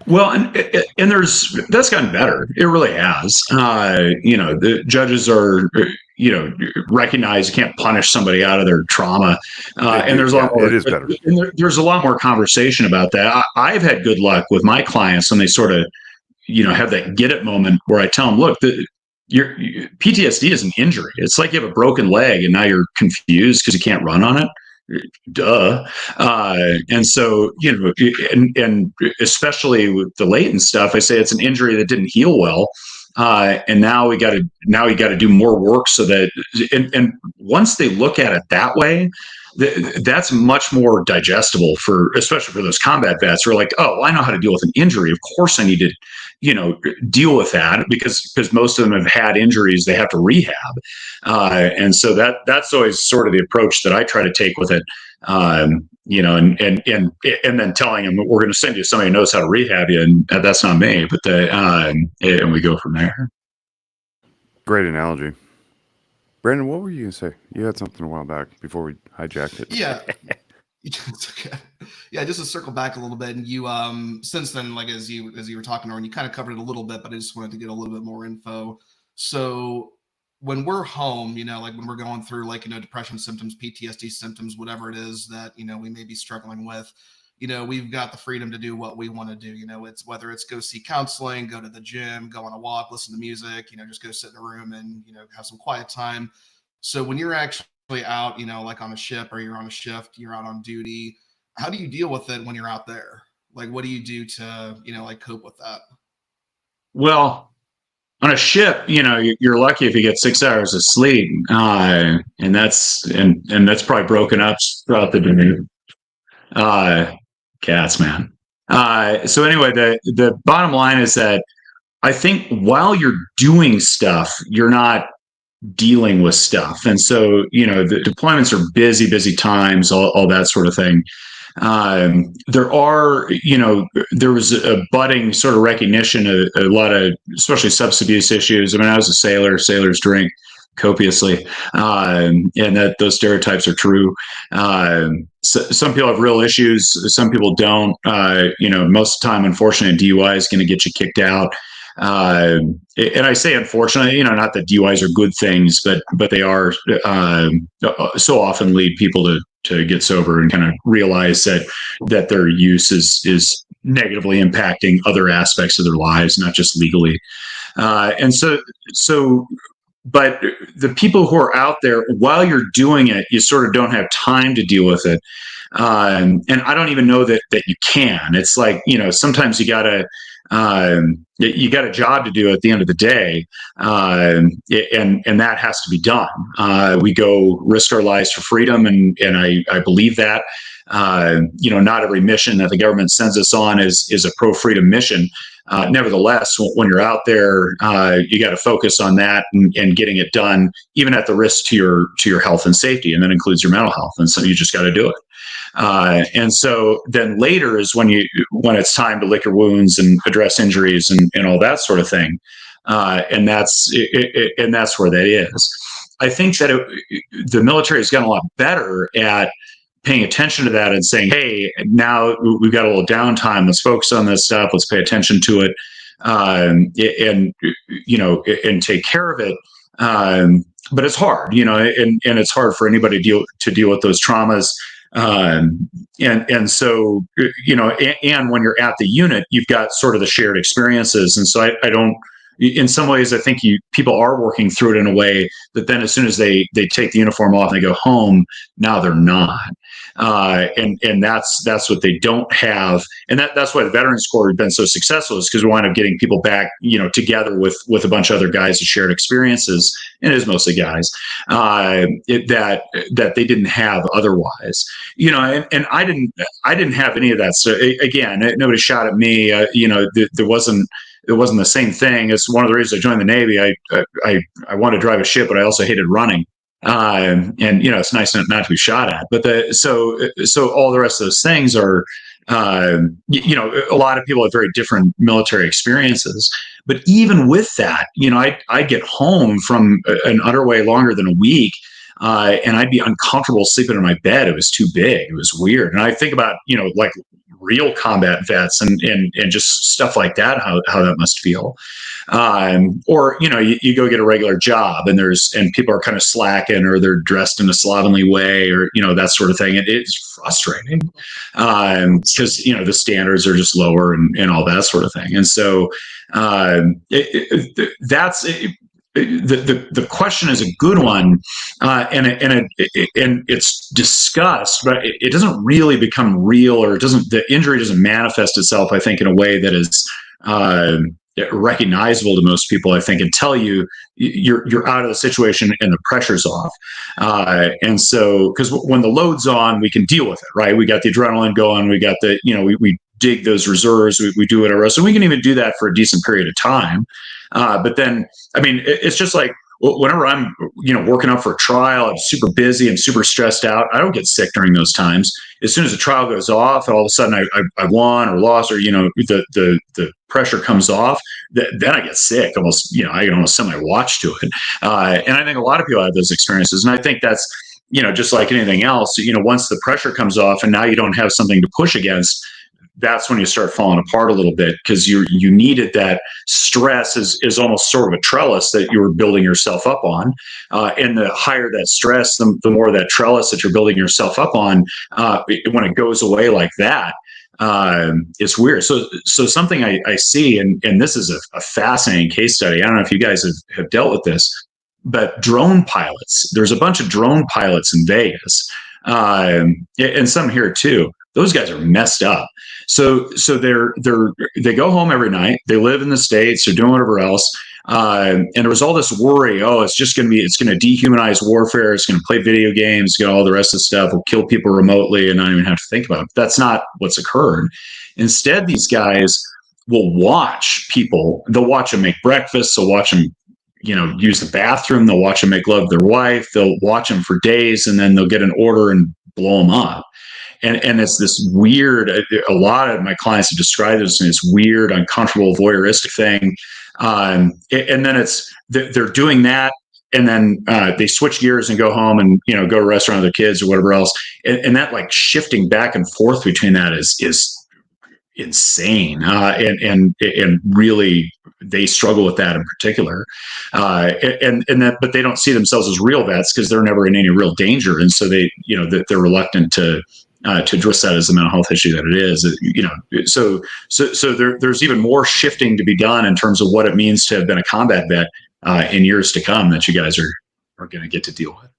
Well, and that's gotten better. It really has. The judges are, recognize you can't punish somebody out of their trauma, and there's a lot more. It is better. And there's a lot more conversation about that. I've had good luck with my clients when they sort of, have that get it moment where I tell them, look, your PTSD is an injury. It's like you have a broken leg and now you're confused because you can't run on it. Duh. And so, and especially with the latent stuff, I say it's an injury that didn't heal well. And now we got to do more work so that, and once they look at it that way, that's much more digestible especially for those combat vets who are like, oh, well, I know how to deal with an injury. Of course I need to, deal with that because most of them have had injuries they have to rehab. And so that's always sort of the approach that I try to take with it. And then telling them we're going to send you somebody who knows how to rehab you, and that's not me, but and we go from there. Great analogy. Brandon, what were you going to say? You had something a while back before we hijacked it. Yeah. It's okay. Yeah, just to circle back a little bit, and you since then, like as you were talking, Orrin, you kind of covered it a little bit, but I just wanted to get a little bit more info. So when we're home, like when we're going through depression symptoms, PTSD symptoms, whatever it is that we may be struggling with, we've got the freedom to do what we want to do. It's whether it's go see counseling, go to the gym, go on a walk, listen to music, just go sit in a room and have some quiet time. So when you're actually out, like on a ship or you're on a shift, you're out on duty, how do you deal with it when you're out there? Like, what do you do to, cope with that? Well, on a ship, you're lucky if you get 6 hours of sleep. And that's probably broken up throughout the day. Cats, man. So anyway, the bottom line is that I think while you're doing stuff, you're not dealing with stuff. And so, the deployments are busy times, all that sort of thing. There was a budding sort of recognition of a lot of, especially substance abuse issues. I mean, I was a sailor, sailors drink copiously, and that those stereotypes are true. So some people have real issues. Some people don't. Most of the time, unfortunately, a DUI is going to get you kicked out. And I say, unfortunately, not that DUIs are good things, but they are so often lead people to get sober and kind of realize that their use is negatively impacting other aspects of their lives, not just legally. And so, but the people who are out there, while you're doing it, you sort of don't have time to deal with it. And I don't even know that you can. It's like, sometimes you gotta a job to do at the end of the day, and that has to be done. We go risk our lives for freedom, and I believe that. Not every mission that the government sends us on is a pro-freedom mission. Nevertheless, when you're out there, you got to focus on that and getting it done, even at the risk to your health and safety, and that includes your mental health. And so you just got to do it. And so then later is when it's time to lick your wounds and address injuries and all that sort of thing. And that's where that is. I think that the military has gotten a lot better at paying attention to that and saying, hey, now we've got a little downtime. Let's focus on this stuff. Let's pay attention to it. and and take care of it. But it's hard, and it's hard for anybody to deal with those traumas. And so, and when you're at the unit, you've got sort of the shared experiences. And so I don't, in some ways, I think people are working through it in a way that then as soon as they take the uniform off and they go home, now they're not. And that's what they don't have. And that's why the Veterans Corps has been so successful, is because we wind up getting people back, together with a bunch of other guys who shared experiences, and it is mostly guys, that they didn't have otherwise, and I didn't have any of that. So again, nobody shot at me. There wasn't, it wasn't the same thing. It's one of the reasons I joined the Navy. I wanted to drive a ship, but I also hated running. And it's nice not to be shot at. But so all the rest of those things are, a lot of people have very different military experiences. But even with that, I get home from an underway longer than a week, and I'd be uncomfortable sleeping in my bed. It was too big. It was weird. And I think about, like real combat vets and just stuff like that, how that must feel. Or, you go get a regular job and people are kind of slacking, or they're dressed in a slovenly way, or, that sort of thing. It's frustrating, because, the standards are just lower and all that sort of thing. And so, the question is a good one, and it's discussed, but it doesn't really become real, or the injury doesn't manifest itself, I think, in a way that is recognizable to most people, I think, until you're out of the situation and the pressure's off. And so, because when the load's on, we can deal with it, right? We got the adrenaline going, we got the, we dig those reserves, we do whatever. So we can even do that for a decent period of time. But then, it's just like, whenever I'm, working up for a trial, I'm super busy, I'm super stressed out. I don't get sick during those times. As soon as the trial goes off, all of a sudden I won or lost, or, the pressure comes off, then I get sick almost, I can almost semi watch to it. And I think a lot of people have those experiences. And I think that's, just like anything else, once the pressure comes off and now you don't have something to push against, that's when you start falling apart a little bit, because you needed that stress is almost sort of a trellis that you were building yourself up on. And the higher that stress, the more that trellis that you're building yourself up on, when it goes away like that, it's weird. So something I see, and this is a fascinating case study. I don't know if you guys have dealt with this, but drone pilots, there's a bunch of drone pilots in Vegas, and some here too. Those guys are messed up. So they go home every night. They live in the States. They're doing whatever else. And there was all this worry. Oh, it's going to dehumanize warfare. It's going to play video games. All the rest of the stuff will kill people remotely and not even have to think about it. But that's not what's occurred. Instead, these guys will watch people. They'll watch them make breakfast. They'll watch them, use the bathroom. They'll watch them make love to their wife. They'll watch them for days, and then they'll get an order and blow them up. And it's this weird, a lot of my clients have described this as this weird, uncomfortable, voyeuristic thing. And then they're doing that, and then they switch gears and go home and, go to a restaurant with their kids or whatever else. And that, like, shifting back and forth between that is insane. And really, they struggle with that in particular. But they don't see themselves as real vets because they're never in any real danger. And so they're reluctant to address that as the mental health issue that it is, so there's even more shifting to be done in terms of what it means to have been a combat vet in years to come that you guys are going to get to deal with.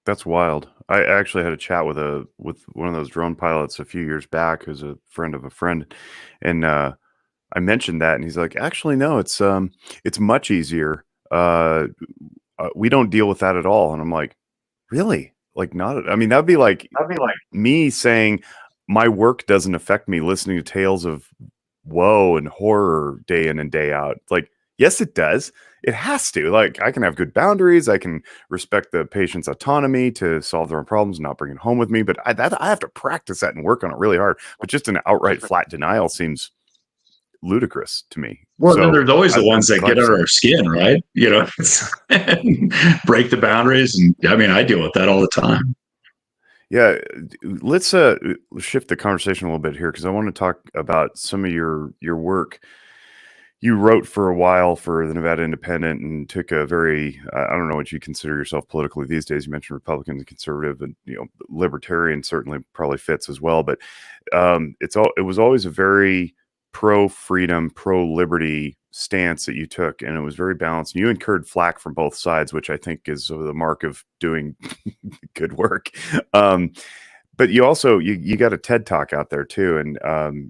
That's wild. I actually had a chat with one of those drone pilots a few years back, who's a friend of a friend, and I mentioned that, and he's like, "Actually, no, it's much easier. We don't deal with that at all." And I'm like, "Really?" Like, not, that'd be like me saying my work doesn't affect me listening to tales of woe and horror day in and day out. Like, yes, it does. It has to. Like, I can have good boundaries. I can respect the patient's autonomy to solve their own problems and not bring it home with me. But I have to practice that and work on it really hard. But just an outright flat denial seems ludicrous to me. Well, then there's always the ones that get under our skin, right? Break the boundaries. And I deal with that all the time. Yeah. Let's shift the conversation a little bit here, because I want to talk about some of your work. you wrote for a while for the Nevada Independent and took a very, I don't know what you consider yourself politically these days. You mentioned Republican and conservative, and libertarian certainly probably fits as well. But it was always a very pro-freedom, pro-liberty stance that you took, and it was very balanced. And you incurred flack from both sides, which I think is the mark of doing good work. But you also you got a TED Talk out there too, and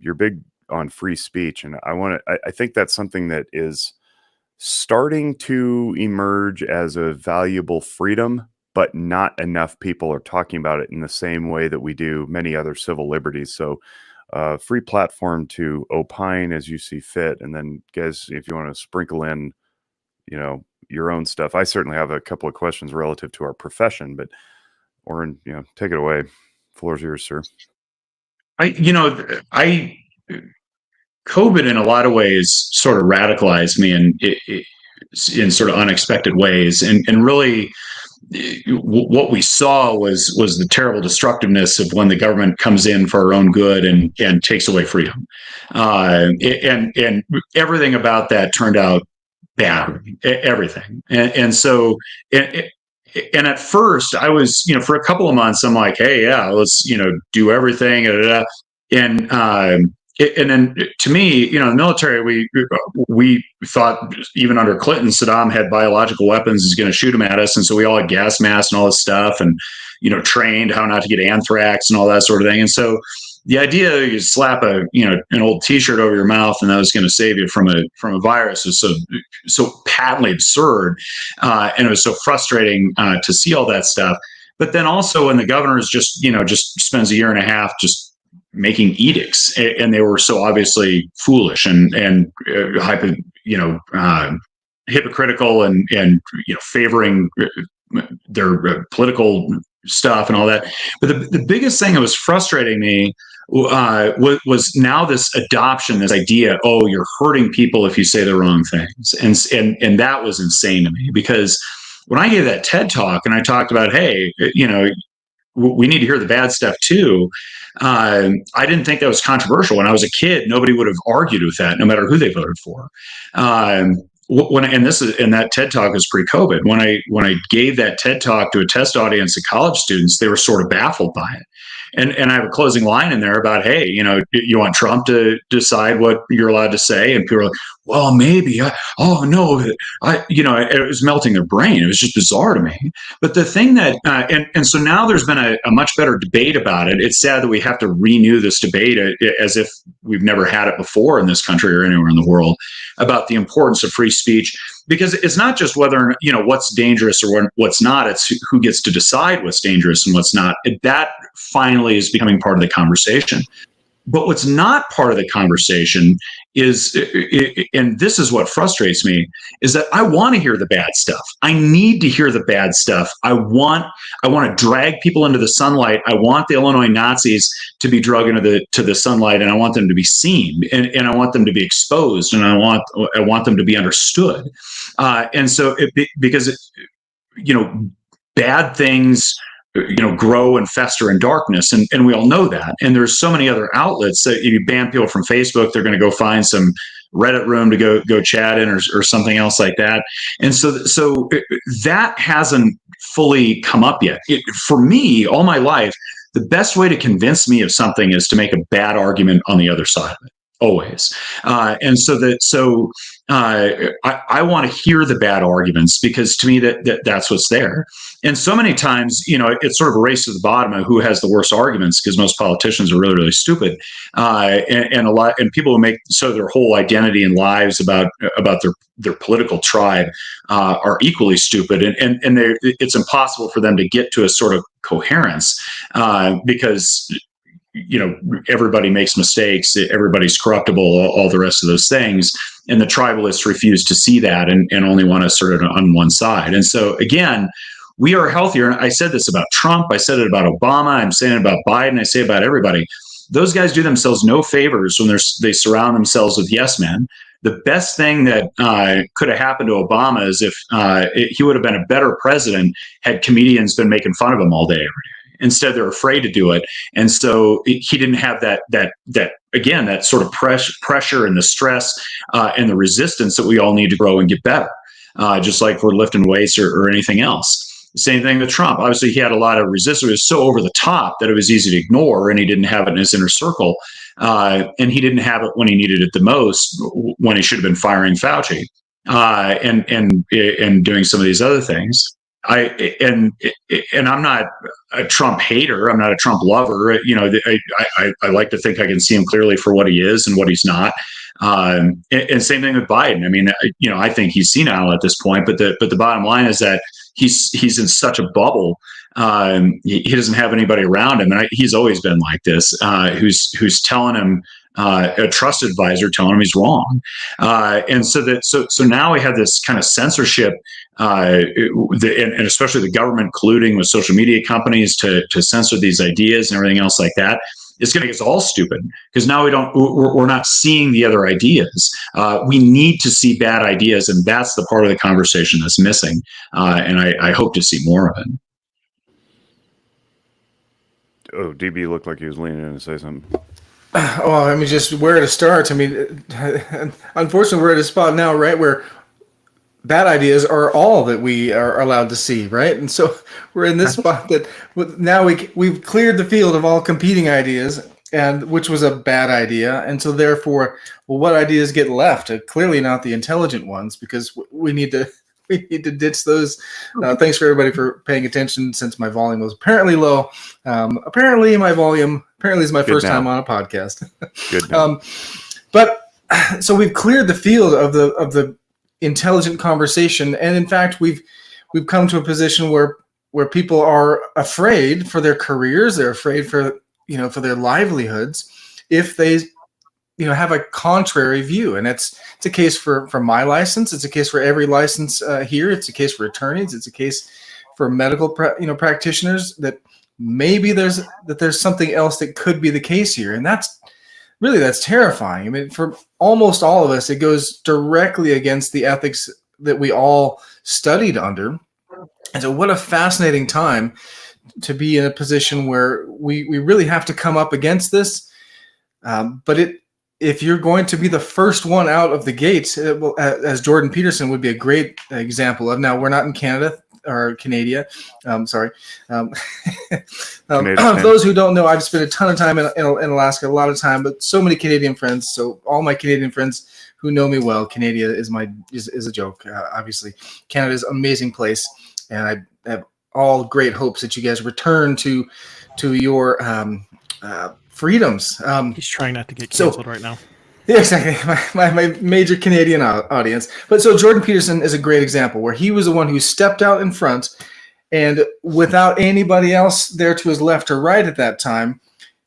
you're big on free speech, and I think that's something that is starting to emerge as a valuable freedom, but not enough people are talking about it in the same way that we do many other civil liberties. So free platform to opine as you see fit, and then guys, if you want to sprinkle in your own stuff. I certainly have a couple of questions relative to our profession, but Orrin, take it away. Floor's yours, sir. COVID in a lot of ways sort of radicalized me in sort of unexpected ways, and really what we saw was the terrible destructiveness of when the government comes in for our own good and takes away freedom, and everything about that turned out bad, everything, and so. And at first, I was, for a couple of months, I'm like, hey, yeah, let's, do everything, and then to me, the military, we thought even under Clinton, Saddam had biological weapons, he's going to shoot them at us. And so we all had gas masks and all this stuff, and, trained how not to get anthrax and all that sort of thing. And so the idea you slap an old T-shirt over your mouth and that was going to save you from a virus is so patently absurd, and it was so frustrating to see all that stuff. But then also when the governor is just spends a year and a half just making edicts, and they were so obviously foolish and hypocritical and favoring their political stuff and all that. But the biggest thing that was frustrating me was now this adoption, this idea, oh, you're hurting people if you say the wrong things, and that was insane to me, because when I gave that TED Talk and I talked about, hey, we need to hear the bad stuff too. I didn't think that was controversial. When I was a kid, nobody would have argued with that, no matter who they voted for. And that TED Talk was pre-COVID. When I gave that TED Talk to a test audience of college students, they were sort of baffled by it. And I have a closing line in there about, hey, you want Trump to decide what you're allowed to say? And people are like, well, maybe. It was melting their brain. It was just bizarre to me. But the thing that, and so now there's been a much better debate about it. It's sad that we have to renew this debate as if we've never had it before in this country or anywhere in the world, about the importance of free speech. Because it's not just whether, what's dangerous or what's not. It's who gets to decide what's dangerous and what's not. That finally is becoming part of the conversation. But what's not part of the conversation is, and this is what frustrates me, is that I want to hear the bad stuff. I need to hear the bad stuff. I want to drag people into the sunlight. I want the Illinois Nazis to be dragged into the sunlight, and I want them to be seen, and I want them to be exposed, and I want them to be understood. And so, because bad things grow and fester in darkness, and we all know that. And there's so many other outlets that if you ban people from Facebook, they're going to go find some Reddit room to go chat in, or something else like that. And so that hasn't fully come up yet. For me, all my life, the best way to convince me of something is to make a bad argument on the other side of it, always. And so I want to hear the bad arguments, because to me that's what's there. And so many times, it's sort of a race to the bottom of who has the worst arguments, because most politicians are really, really stupid. And people who make so their whole identity and lives about their political tribe are equally stupid. And it's impossible for them to get to a sort of coherence, because everybody makes mistakes, everybody's corruptible, all the rest of those things. And the tribalists refuse to see that and only want to assert it on one side. And so, again, we are healthier. I said this about Trump. I said it about Obama. I'm saying it about Biden. I say it about everybody. Those guys do themselves no favors when they surround themselves with yes men. The best thing that could have happened to Obama is if he would have been a better president had comedians been making fun of him all day, every day. Instead, they're afraid to do it, and so he didn't have that again, that sort of pressure and the stress and the resistance that we all need to grow and get better, just like we're lifting weights or anything else. Same thing with Trump. Obviously, he had a lot of resistance. It was so over the top that it was easy to ignore, and he didn't have it in his inner circle. And he didn't have it when he needed it the most, when he should have been firing Fauci and doing some of these other things. And I'm not a Trump hater. I'm not a Trump lover. You know, I like to think I can see him clearly for what he is and what he's not. And same thing with Biden. I mean, you know, I think he's senile at this point. But the bottom line is that he's in such a bubble. He doesn't have anybody around him, and he's always been like this. Who's telling him, a trusted advisor telling him he's wrong, and so now we have this kind of censorship, and especially the government colluding with social media companies to censor these ideas and everything else like that. It's going to get us all stupid because now we're not seeing the other ideas. We need to see bad ideas, and that's the part of the conversation that's missing. And I hope to see more of it. Oh, DB looked like he was leaning in to say something. Oh, I mean, just where to start. I mean, unfortunately, we're at a spot now, right, where bad ideas are all that we are allowed to see, right? And so we're in this spot that now we've cleared the field of all competing ideas, and which was a bad idea. And so therefore, well, what ideas get left? Clearly not the intelligent ones, because we need to ditch those. Thanks for everybody for paying attention, since my volume was apparently low. Apparently my volume is my first time on a podcast. Good now. But so we've cleared the field of the intelligent conversation, and in fact we've come to a position where people are afraid for their careers. They're afraid for their livelihoods if they have a contrary view. And it's a case for my license. It's a case for every license here. It's a case for attorneys. It's a case for medical practitioners, that maybe there's something else that could be the case here. And that's terrifying. I mean, for almost all of us, it goes directly against the ethics that we all studied under. And so what a fascinating time to be in a position where we really have to come up against this. But if you're going to be the first one out of the gates, as Jordan Peterson would be a great example of. Now, we're not in Canada or Canada. Sorry. Those who don't know, I've spent a ton of time in Alaska, a lot of time, but so many Canadian friends. So all my Canadian friends who know me well, Canada is a joke. Obviously, Canada is an amazing place, and I have all great hopes that you guys return to your freedoms. He's trying not to get canceled right now. Yeah, exactly. My major Canadian audience. But so Jordan Peterson is a great example, where he was the one who stepped out in front, and without anybody else there to his left or right at that time,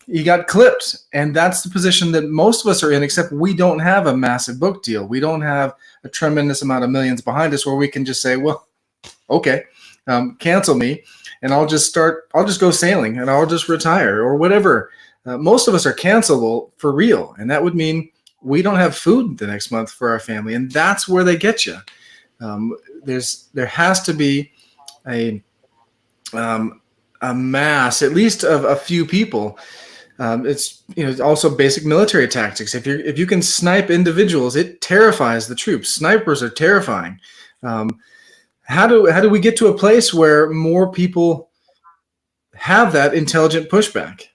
he got clipped. And that's the position that most of us are in, except we don't have a massive book deal. We don't have a tremendous amount of millions behind us where we can just say, well, okay, cancel me, and I'll just go sailing, and I'll just retire or whatever. Most of us are cancelable for real, and that would mean we don't have food the next month for our family, and that's where they get you. There has to be a mass, at least of a few people. It's also basic military tactics. If you can snipe individuals, it terrifies the troops. Snipers are terrifying. How do we get to a place where more people have that intelligent pushback?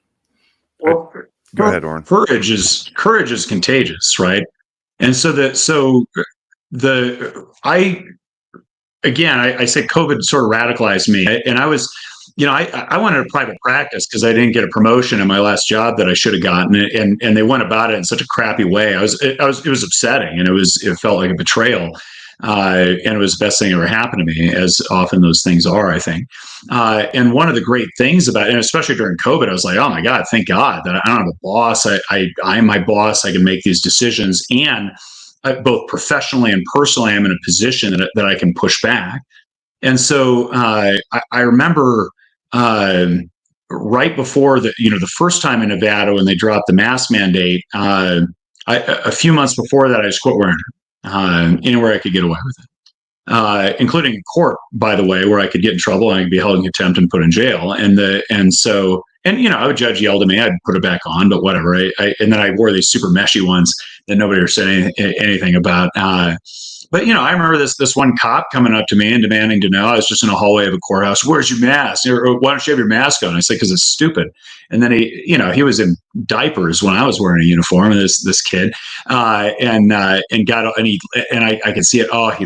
Well, go ahead, Orrin. Courage is contagious, right? And I said COVID sort of radicalized me, and I was, I wanted a private practice because I didn't get a promotion in my last job that I should have gotten, and they went about it in such a crappy way. It was upsetting, and it felt like a betrayal. And it was the best thing that ever happened to me, as often those things are, I think. And one of the great things about it, and especially during COVID, I was like, oh my God, thank God that I don't have a boss. I'm my boss. I can make these decisions. And both professionally and personally, I'm in a position that I can push back. And so I remember right before the first time in Nevada when they dropped the mask mandate, a few months before that, I just quit wearing it. Anywhere I could get away with it, including court, by the way, where I could get in trouble and I could be held in contempt and put in jail. And so and a judge yelled at me. I'd put it back on, but whatever. And then I wore these super meshy ones that nobody was saying anything about. But I remember this one cop coming up to me and demanding to know. I was just in a hallway of a courthouse. Where's your mask? Or why don't you have your mask on? I said, because it's stupid. And then he was in diapers when I was wearing a uniform. This kid, I could see it. Oh, he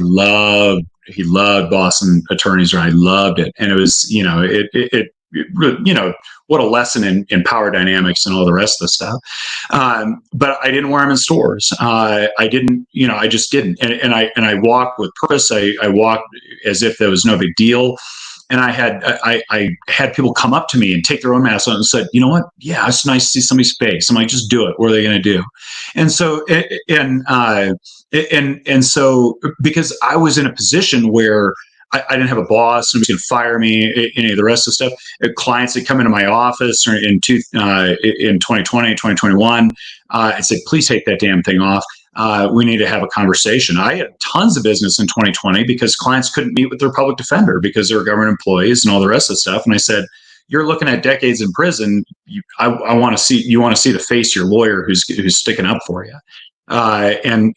loved Boston attorneys. Or I loved it, and it was what a lesson in power dynamics and all the rest of the stuff. But I didn't wear them in stores. I didn't, I just didn't. And I walked with purpose. I walked as if there was no big deal. And I had people come up to me and take their own mask on and said, you know what? Yeah, it's nice to see somebody's face. I'm like, just do it. What are they going to do? And so, and so, because I was in a position where I didn't have a boss, somebody's going to fire me, any of the rest of the stuff. Clients that come into my office or in 2020, 2021, and said, please take that damn thing off. We need to have a conversation. I had tons of business in 2020 because clients couldn't meet with their public defender because they were government employees and all the rest of the stuff. And I said, you're looking at decades in prison. I want to see the face of your lawyer who's sticking up for you. And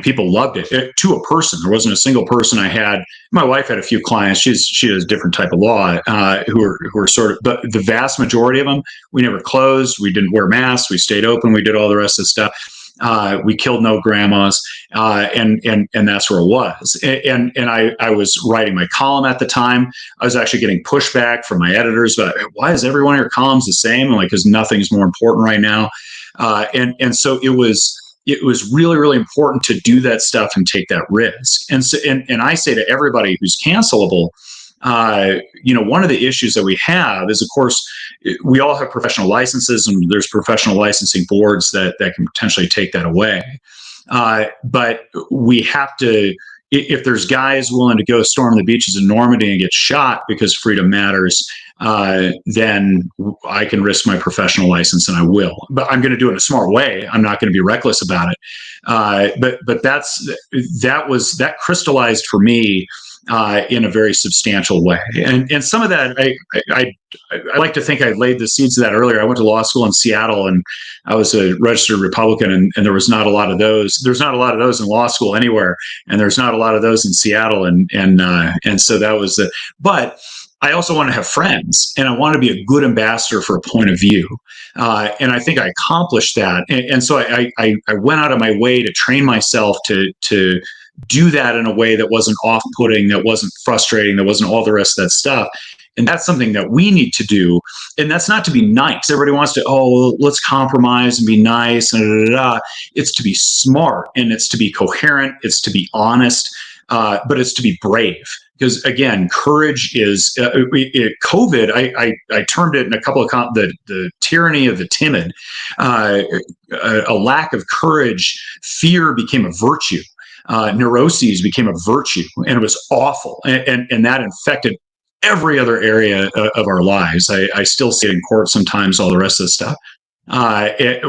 people loved it to a person. There wasn't a single person I had. My wife had a few clients. She has a different type of law who are sort of, but the vast majority of them, we never closed. We didn't wear masks. We stayed open. We did all the rest of the stuff. We killed no grandmas, and that's where it was. And I was writing my column at the time. I was actually getting pushback from my editors about why is every one of your columns the same? I'm like, because nothing's more important right now. And so it was really, really important to do that stuff and take that risk. And so, and I say to everybody who's cancelable, one of the issues that we have is, of course, we all have professional licenses, and there's professional licensing boards that can potentially take that away. But we have to, if there's guys willing to go storm the beaches of Normandy and get shot because freedom matters, then I can risk my professional license, and I will. But I'm going to do it in a smart way. I'm not going to be reckless about it. But that crystallized for me in a very substantial way. And some of that, I like to think I laid the seeds of that earlier. I went to law school in Seattle, and I was a registered Republican, and there was not a lot of those. There's not a lot of those in law school anywhere, and there's not a lot of those in Seattle. And so that was the, but I also want to have friends, and I want to be a good ambassador for a point of view. And I think I accomplished that. And so I went out of my way to train myself to do that in a way that wasn't off-putting, that wasn't frustrating, that wasn't all the rest of that stuff. And that's something that we need to do. And that's not to be nice. Everybody wants to, let's compromise and be nice. And It's to be smart, and it's to be coherent. It's to be honest, but it's to be brave. Because again, courage is COVID. I termed it in a couple of the tyranny of the timid. A lack of courage, fear became a virtue. Neuroses became a virtue, and it was awful, and that infected every other area of our lives. I still see it in court sometimes, all the rest of the stuff.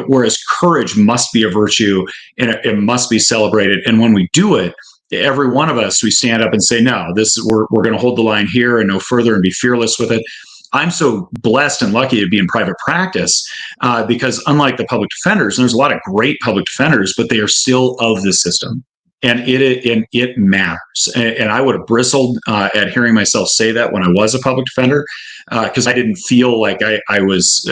Whereas courage must be a virtue, and it must be celebrated. And when we do it, every one of us, we stand up and say, no, we're going to hold the line here and no further, and be fearless with it. I'm so blessed and lucky to be in private practice because unlike the public defenders, and there's a lot of great public defenders, but they are still of the system. And it matters. And I would have bristled at hearing myself say that when I was a public defender, because I didn't feel like I was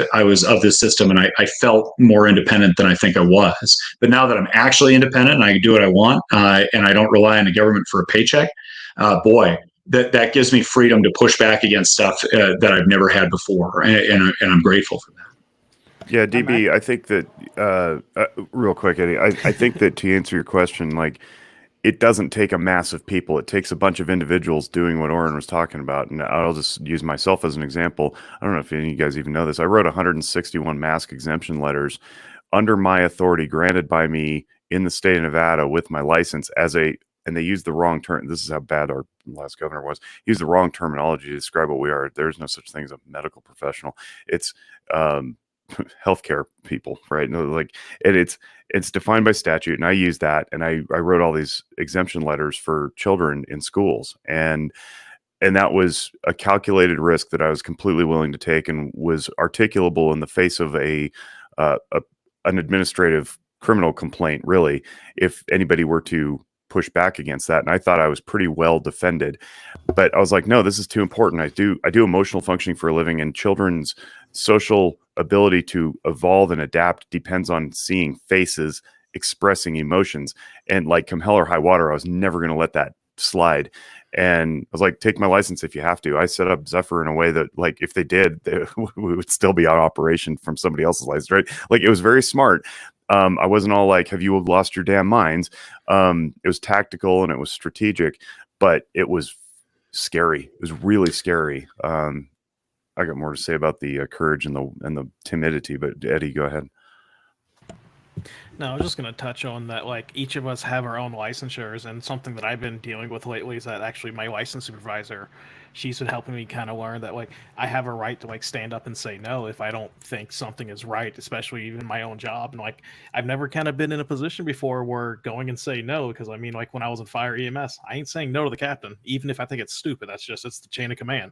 of this system, and I felt more independent than I think I was. But now that I'm actually independent and I can do what I want, and I don't rely on the government for a paycheck, boy, that gives me freedom to push back against stuff that I've never had before, and I'm grateful for that. Yeah, DB, I think that real quick, Eddie, I think that to answer your question, like, it doesn't take a mass of people. It takes a bunch of individuals doing what Orrin was talking about. And I'll just use myself as an example. I don't know if any of you guys even know this. I wrote 161 mask exemption letters under my authority granted by me in the state of Nevada with my license and they used the wrong term. This is how bad our last governor was. He used the wrong terminology to describe what we are. There's no such thing as a medical professional. It's healthcare people, right? No, like, and it's defined by statute, and I use that, and I wrote all these exemption letters for children in schools, and and that was a calculated risk that I was completely willing to take and was articulable in the face of an administrative criminal complaint, really, if anybody were to push back against that. And I thought I was pretty well defended, but I was like, no, this is too important. I do emotional functioning for a living, and children's social ability to evolve and adapt depends on seeing faces, expressing emotions, and like come hell or high water, I was never going to let that slide. And I was like, take my license if you have to. I set up Zephyr in a way that, like, if they did, we would still be on operation from somebody else's license, right? Like, it was very smart. I wasn't all like, have you lost your damn minds? It was tactical and it was strategic, but it was scary. It was really scary. I got more to say about the courage and the timidity, but Eddie, go ahead. No, I was just going to touch on that, like, each of us have our own licensures, and something that I've been dealing with lately is that actually my license supervisor, she's been helping me kind of learn that, like, I have a right to, like, stand up and say no if I don't think something is right, especially even my own job. And, like, I've never kind of been in a position before where going and say no, because, I mean, like, when I was in fire EMS, I ain't saying no to the captain, even if I think it's stupid. It's the chain of command.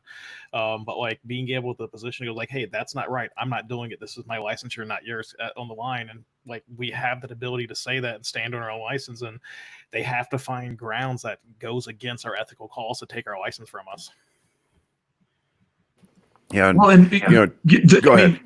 But, like, being able to the position to go, like, hey, that's not right. I'm not doing it. This is my licensure, not yours, on the line. And, like, we have that ability to say that and stand on our own license, and they have to find grounds that goes against our ethical calls to take our license from us. Yeah. Well, and go ahead.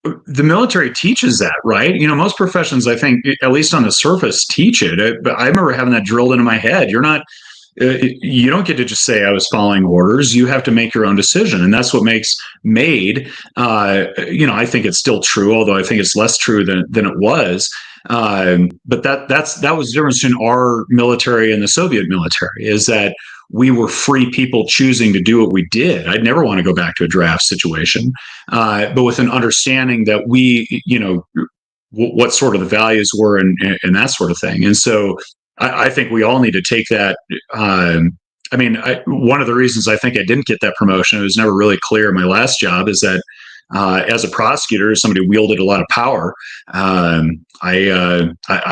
The military teaches that, right? Most professions, I think, at least on the surface, teach it. But I remember having that drilled into my head. You don't get to just say I was following orders. You have to make your own decision, and that's what makes MAID. I think it's still true, although I think it's less true than it was. But that was the difference in our military and the Soviet military, is that we were free people choosing to do what we did. I'd never want to go back to a draft situation, but with an understanding that what sort of the values were and that sort of thing. And so I think we all need to take that. One of the reasons I think I didn't get that promotion, it was never really clear in my last job, is that as a prosecutor, somebody wielded a lot of power. I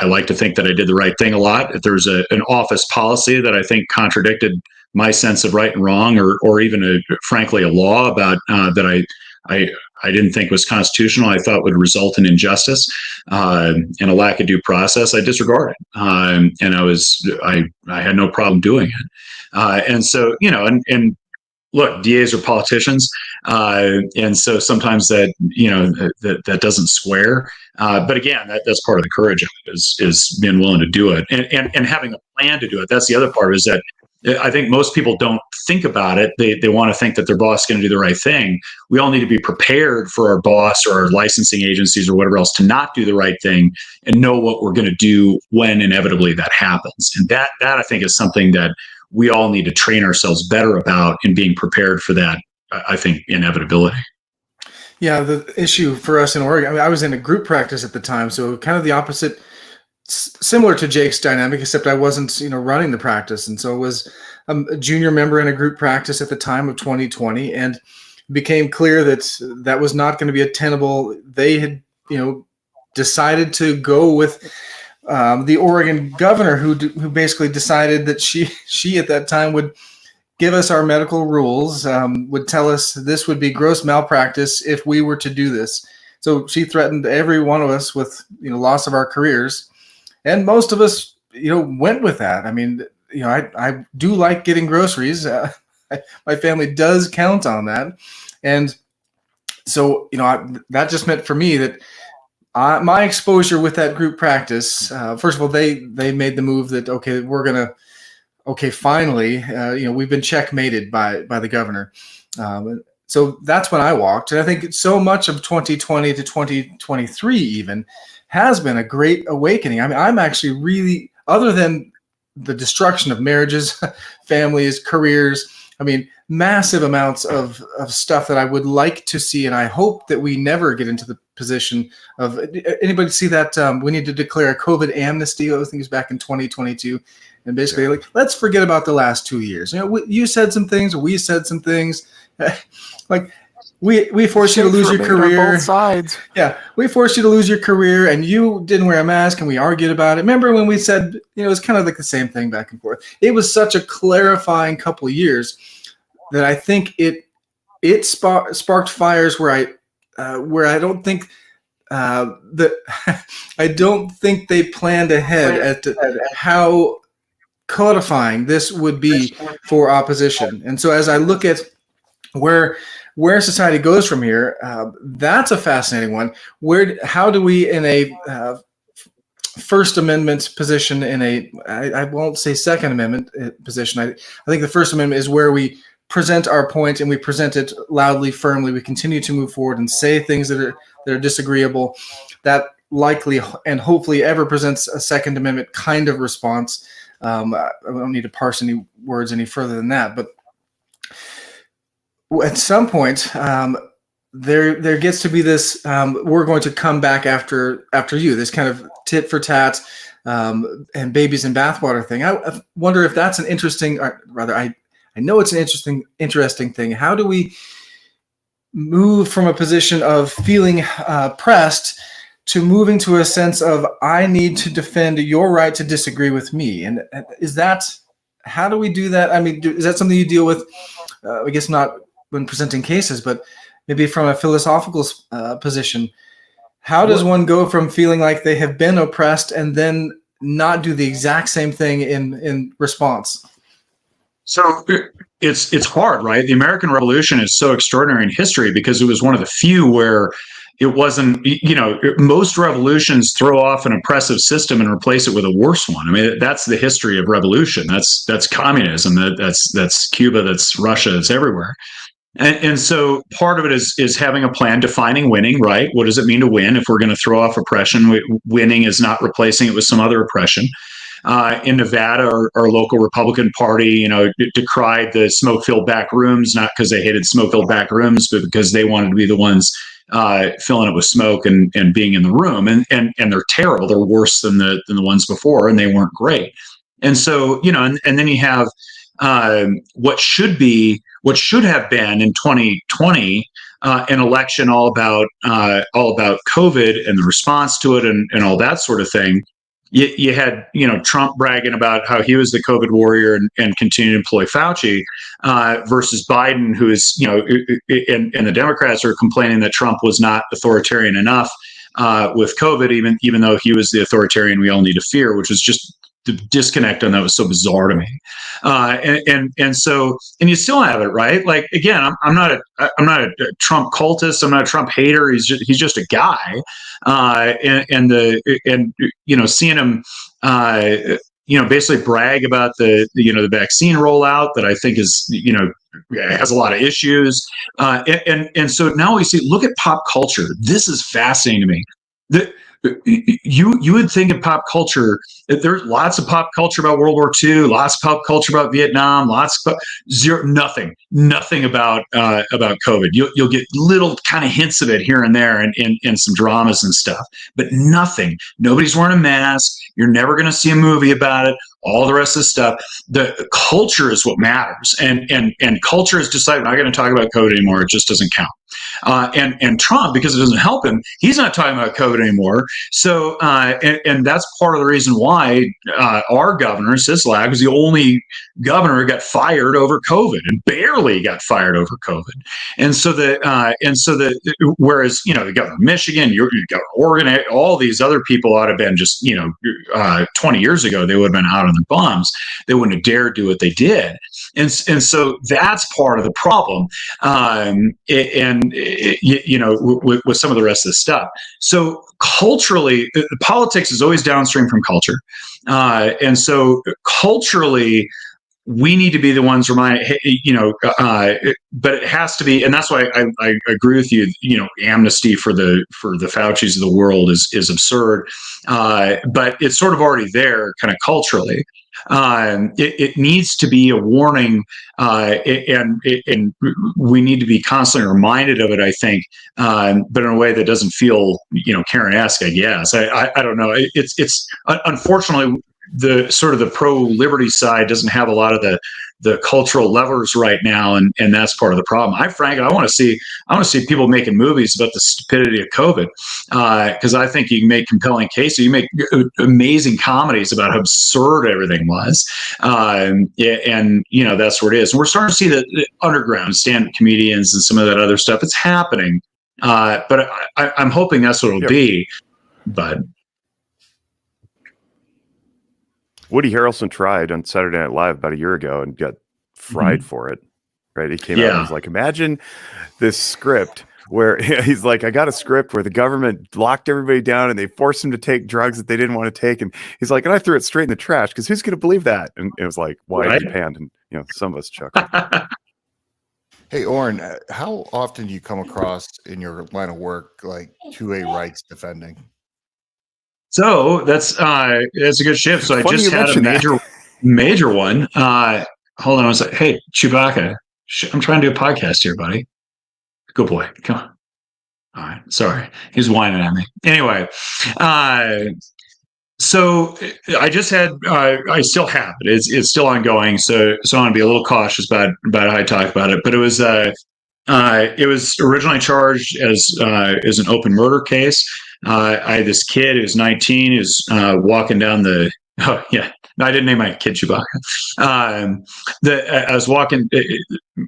like to think that I did the right thing a lot. If there was an office policy that I think contradicted my sense of right and wrong, or even frankly a law about that I didn't think was constitutional, I thought would result in injustice and a lack of due process, I disregarded. And I had no problem doing it. And so, and look, DAs are politicians. And so sometimes that doesn't square. But again, that's part of the courage of it, is being willing to do it and having a plan to do it. That's the other part, is that I think most people don't think about it. They want to think that their boss is going to do the right thing. We all need to be prepared for our boss or our licensing agencies or whatever else to not do the right thing, and know what we're going to do when inevitably that happens. And that I think is something that we all need to train ourselves better about, in being prepared for that, I think, inevitability. Yeah, the issue for us in Oregon, I was in a group practice at the time, so kind of the opposite, similar to Jake's dynamic, except I wasn't, running the practice. And so it was a junior member in a group practice at the time of 2020, and it became clear that that was not going to be attainable. They had, decided to go with the Oregon governor, who basically decided that she at that time would give us our medical rules, would tell us this would be gross malpractice if we were to do this. So she threatened every one of us with loss of our careers, and most of us went with that. I mean, I do like getting groceries. My family does count on that, and so that just meant for me that my exposure with that group practice, first of all, they made the move that, finally, we've been checkmated by the governor. So that's when I walked. And I think so much of 2020 to 2023 even has been a great awakening. I mean, I'm actually really, other than the destruction of marriages, families, careers, I mean, massive amounts of stuff that I would like to see, and I hope that we never get into the position of, anybody see that we need to declare a COVID amnesty? I think it was back in 2022, and basically, like, let's forget about the last 2 years. You said some things, or we said some things, like we forced you to lose your career. On both sides. Yeah, we forced you to lose your career, and you didn't wear a mask, and we argued about it. Remember when we said, it was kind of like the same thing back and forth. It was such a clarifying couple of years. that I think it sparked fires where I don't think that I don't think they planned ahead at how codifying this would be for opposition. And so as I look at where society goes from here, that's a fascinating one. How do we, in a First Amendment position, I won't say Second Amendment position. I think the First Amendment is where we present our point and we present it loudly, firmly. We continue to move forward and say things that are disagreeable. That likely and hopefully ever presents a Second Amendment kind of response. I don't need to parse any words any further than that, but at some point, there gets to be this. We're going to come back after you. This kind of tit for tat and babies in bathwater thing. I wonder if that's an interesting, or rather, I know it's an interesting thing. How do we move from a position of feeling pressed to moving to a sense of I need to defend your right to disagree with me? And how do we do that? I mean, is that something you deal with? I guess not when presenting cases, but maybe from a philosophical position. How does one go from feeling like they have been oppressed and then not do the exact same thing in response? So it's hard, right? The American Revolution is so extraordinary in history because it was one of the few where it wasn't, most revolutions throw off an oppressive system and replace it with a worse one. I mean, that's the history of revolution. That's communism. That's Cuba. That's Russia. That's everywhere. And so part of it is having a plan, defining winning, right? What does it mean to win? If we're going to throw off oppression, winning is not replacing it with some other oppression. In Nevada, our local Republican Party, decried the smoke-filled back rooms, not because they hated smoke-filled back rooms, but because they wanted to be the ones filling it with smoke and being in the room. And they're terrible. They're worse than the ones before, and they weren't great. And so, and then you have what should have been in 2020 an election all about COVID and the response to it and all that sort of thing. You had Trump bragging about how he was the COVID warrior and continued to employ Fauci versus Biden, who is and the Democrats are complaining that Trump was not authoritarian enough with COVID, even though he was the authoritarian we all need to fear, which was just the disconnect on that was so bizarre to me. And so you still have it, right? Like, again, I'm not a Trump cultist. I'm not a Trump hater. He's just a guy. Seeing him, basically brag about the vaccine rollout that I think is, has a lot of issues. And so now we see, look at pop culture. This is fascinating to me. You would think in pop culture that there's lots of pop culture about World War II, lots of pop culture about Vietnam, nothing about COVID. You'll get little kind of hints of it here and there in some dramas and stuff, but nothing. Nobody's wearing a mask. You're never going to see a movie about it. All the rest of the stuff. The culture is what matters, and culture is decided. I'm not going to talk about COVID anymore. It just doesn't count. And Trump, because it doesn't help him, he's not talking about COVID anymore. So, and that's part of the reason why our governor, Sisolak, was the only governor who got fired over COVID, and barely got fired over COVID. And so whereas the governor of Michigan, you got Oregon, all these other people ought to have been just 20 years ago they would have been out on their bums. They wouldn't have dared do what they did. And so that's part of the problem. With some of the rest of the stuff. So culturally, politics is always downstream from culture. And so culturally, we need to be the ones reminded, but it has to be, and that's why I agree with you. Amnesty for the Faucis of the world is absurd, but it's sort of already there, kind of culturally. It needs to be a warning, and we need to be constantly reminded of it, I think, but in a way that doesn't feel, Karen-esque, I guess. I don't know. It's unfortunately the sort of the pro-liberty side doesn't have a lot of the the cultural levers right now, and that's part of the problem. I want to see people making movies about the stupidity of COVID, because I think you can make compelling cases. You make amazing comedies about how absurd everything was, and that's where it is. And we're starting to see the underground stand-up comedians and some of that other stuff. It's happening, but I'm hoping that's what it'll be. But Woody Harrelson tried on Saturday Night Live about a year ago and got fried for it. Right? He came out and was like, imagine this script where he's like, I got a script where the government locked everybody down and they forced them to take drugs that they didn't want to take. And he's like, and I threw it straight in the trash because who's going to believe that? And it was like, why Japan? And some of us chuckled. Hey, Orrin, how often do you come across in your line of work like 2A rights defending? So that's a good shift. So I just had a major one. Hold on, I was like, hey, Chewbacca, I'm trying to do a podcast here, buddy. Good boy, come on. All right, sorry, he's whining at me. Anyway, so I just had, I still have it. It's still ongoing. So I want to be a little cautious about how I talk about it. But it was originally charged as an open murder case. I had this kid who's 19, who's walking down the. Oh yeah, no, I didn't name my kid Chewbacca. I was walking.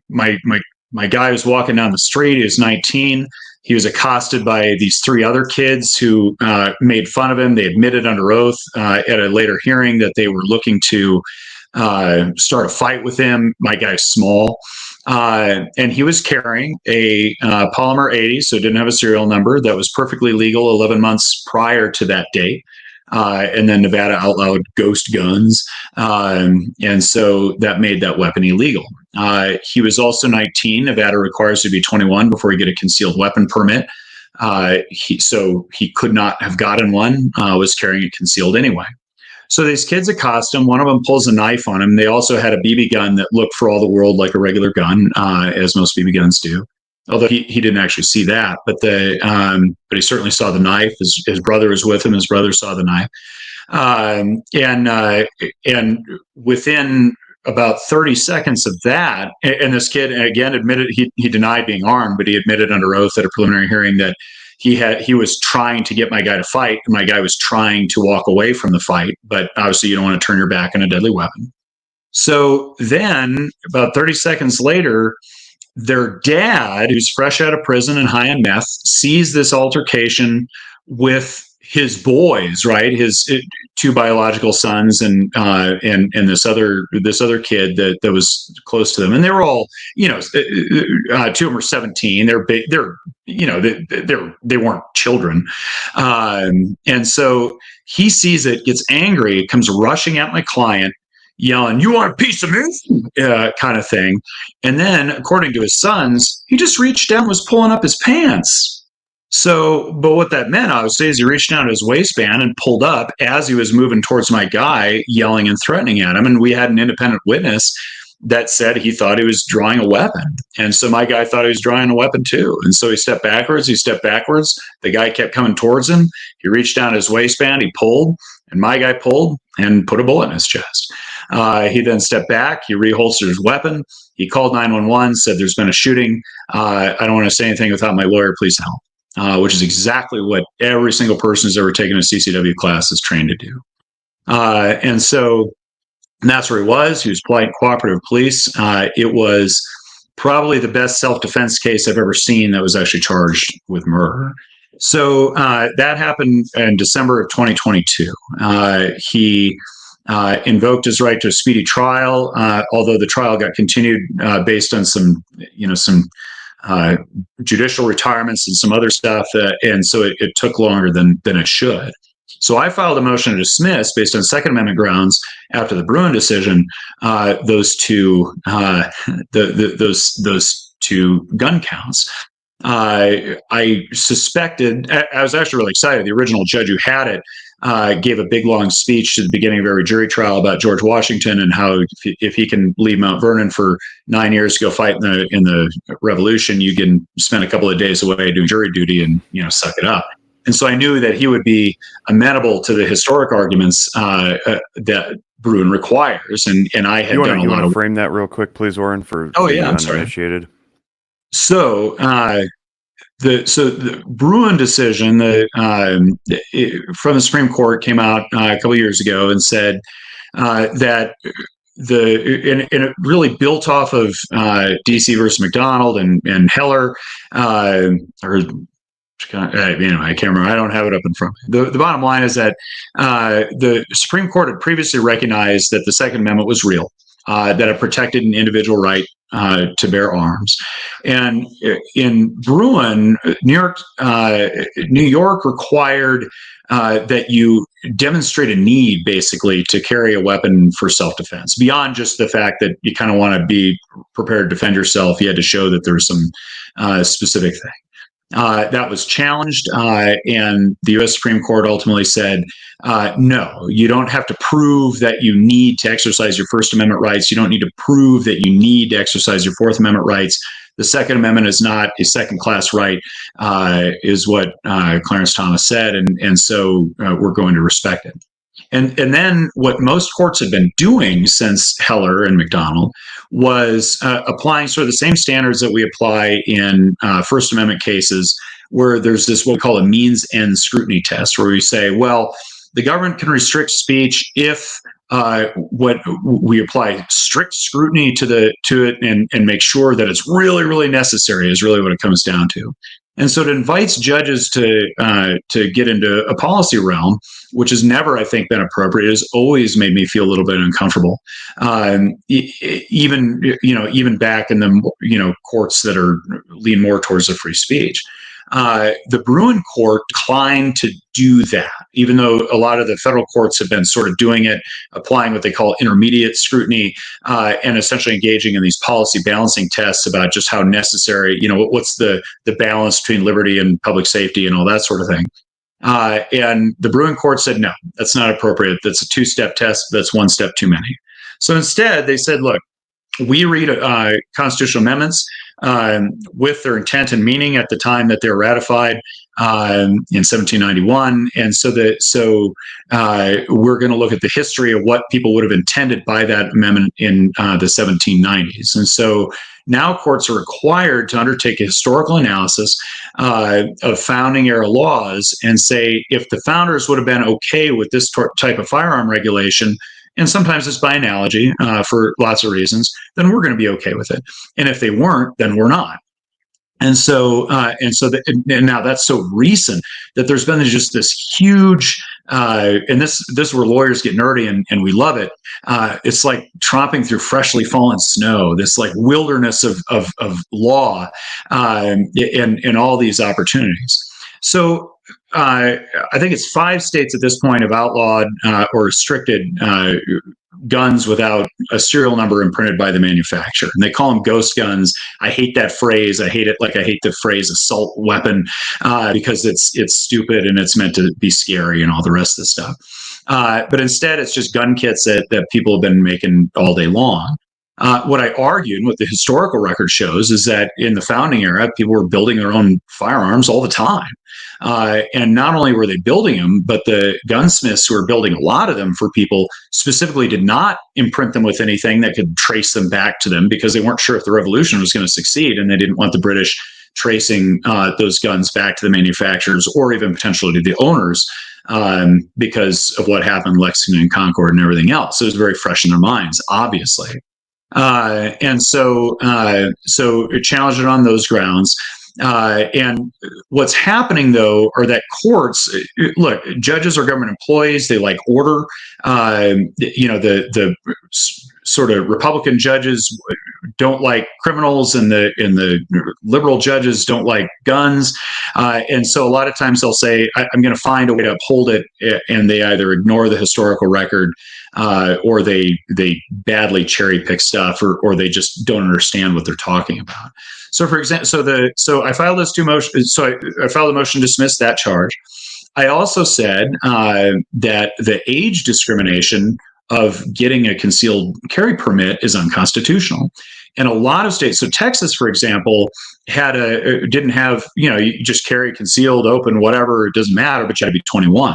My guy was walking down the street. He was 19. He was accosted by these 3 other kids who made fun of him. They admitted under oath at a later hearing that they were looking to start a fight with him. My guy's small. And he was carrying a Polymer 80, so it didn't have a serial number, that was perfectly legal 11 months prior to that date. And then Nevada outlawed ghost guns. And so that made that weapon illegal. He was also 19. Nevada requires you to be 21 before you get a concealed weapon permit. So he could not have gotten one, was carrying it concealed anyway. So these kids accost him. One of them pulls a knife on him. They also had a BB gun that looked for all the world like a regular gun, as most BB guns do. Although he didn't actually see that, but he certainly saw the knife. His brother was with him. His brother saw the knife, and within about 30 seconds of that, and this kid again admitted he denied being armed, but he admitted under oath at a preliminary hearing that he was trying to get my guy to fight, and my guy was trying to walk away from the fight. But obviously, you don't want to turn your back on a deadly weapon. So then, about 30 seconds later, their dad, who's fresh out of prison and high on meth, sees this altercation with his boys, right? His 2 biological sons and this other kid that was close to them, and they were all, 2 of them were 17. They're big. They weren't children, and so he sees it, gets angry, comes rushing at my client, yelling, "You want a piece of me?" Kind of thing. And then, according to his sons, he just reached down and was pulling up his pants. So, but what that meant, obviously, is he reached down to his waistband and pulled up as he was moving towards my guy, yelling and threatening at him. And we had an independent witness that said he thought he was drawing a weapon. And so my guy thought he was drawing a weapon too. And so he stepped backwards. The guy kept coming towards him. He reached down to his waistband. He pulled, and my guy pulled and put a bullet in his chest. He then stepped back. He reholstered his weapon. He called 911, said there's been a shooting. I don't want to say anything without my lawyer. Please help, which is exactly what every single person who's ever taken a CCW class is trained to do. And that's where he was. He was polite and cooperative police. It was probably the best self-defense case I've ever seen that was actually charged with murder. So that happened in December of 2022. He invoked his right to a speedy trial, although the trial got continued based on some judicial retirements and some other stuff, and so it took longer than it should. So I filed a motion to dismiss based on Second Amendment grounds after the Bruin decision. Those two gun counts. I suspected. I was actually really excited. The original judge who had it gave a big long speech to the beginning of every jury trial about George Washington and how if he can leave Mount Vernon for 9 years to go fight in the Revolution, you can spend a couple of days away doing jury duty and suck it up. And so I knew that he would be amenable to the historic arguments that Bruin requires. And I had done a you lot want of. to frame that real quick, please, Orrin, for Oh, the yeah, I'm sorry. uninitiated? So the Bruin decision from the Supreme Court came out a couple of years ago and said that and it really built off of DC versus McDonald and Heller, anyway, I can't remember. I don't have it up in front of me. The bottom line is that the Supreme Court had previously recognized that the Second Amendment was real, that it protected an individual right to bear arms. And in Bruin, New York required that you demonstrate a need, basically, to carry a weapon for self-defense. Beyond just the fact that you kind of want to be prepared to defend yourself, you had to show that there was some specific thing. That was challenged, and the U.S. Supreme Court ultimately said, no, you don't have to prove that you need to exercise your First Amendment rights. You don't need to prove that you need to exercise your Fourth Amendment rights. The Second Amendment is not a second-class right, is what Clarence Thomas said, and so we're going to respect it. And then what most courts have been doing since Heller and McDonald was applying sort of the same standards that we apply in First Amendment cases, where there's this what we call a means-end scrutiny test, where we say, well, the government can restrict speech if what we apply strict scrutiny to it and make sure that it's really, really necessary is really what it comes down to. And so it invites judges to get into a policy realm, which has never, I think, been appropriate. It has always made me feel a little bit uncomfortable, even back in the courts that lean more towards the free speech. The Bruin court declined to do that, even though a lot of the federal courts have been sort of doing it, applying what they call intermediate scrutiny, and essentially engaging in these policy balancing tests about just how necessary, what's the balance between liberty and public safety and all that sort of thing. And the Bruin court said, no, that's not appropriate. That's a two-step test. That's one step too many. So instead, they said, look, we read constitutional amendments with their intent and meaning at the time that they're ratified in 1791, and so we're going to look at the history of what people would have intended by that amendment in the 1790s. And so now courts are required to undertake a historical analysis of founding era laws and say, if the founders would have been okay with this type of firearm regulation, and sometimes it's by analogy for lots of reasons, then we're going to be okay with it. And if they weren't, then we're not. And so now that's so recent that there's been just this huge, and this is where lawyers get nerdy and we love it. It's like tromping through freshly fallen snow, this like wilderness of law and all these opportunities. So I think it's 5 states at this point have outlawed or restricted guns without a serial number imprinted by the manufacturer. And they call them ghost guns. I hate that phrase. I hate it like I hate the phrase assault weapon because it's stupid and it's meant to be scary and all the rest of the stuff. But instead, it's just gun kits that people have been making all day long. What I argued and what the historical record shows is that in the founding era, people were building their own firearms all the time. And not only were they building them, but the gunsmiths who were building a lot of them for people specifically did not imprint them with anything that could trace them back to them because they weren't sure if the revolution was going to succeed, and they didn't want the British tracing those guns back to the manufacturers or even potentially to the owners because of what happened in Lexington and Concord and everything else. So it was very fresh in their minds, obviously. And so it challenged it on those grounds. And what's happening, though, are that courts, look, judges are government employees. They like order. The sort of Republican judges don't like criminals, and the liberal judges don't like guns. And so a lot of times they'll say, I'm going to find a way to uphold it. And they either ignore the historical record or they badly cherry pick stuff, or they just don't understand what they're talking about. So, for example, so I filed those 2 motions. So I filed a motion to dismiss that charge. I also said that the age discrimination of getting a concealed carry permit is unconstitutional. And a lot of states, so Texas, for example, didn't have, you just carry concealed, open, whatever, it doesn't matter, but you had to be 21.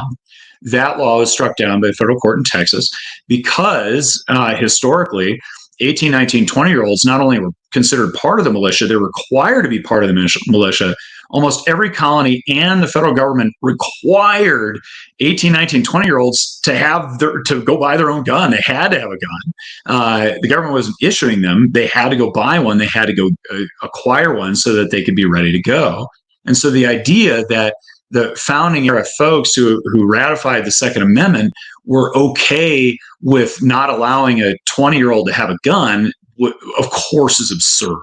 That law was struck down by the federal court in Texas because historically, 18, 19, 20-year-olds not only were considered part of the militia, they were required to be part of the militia. Almost every colony and the federal government required 18, 19, 20-year-olds to go buy their own gun. They had to have a gun. The government wasn't issuing them. They had to go buy one. They had to go acquire one so that they could be ready to go. And so the idea that the founding era folks who ratified the Second Amendment were okay with not allowing a 20-year-old to have a gun, of course, is absurd.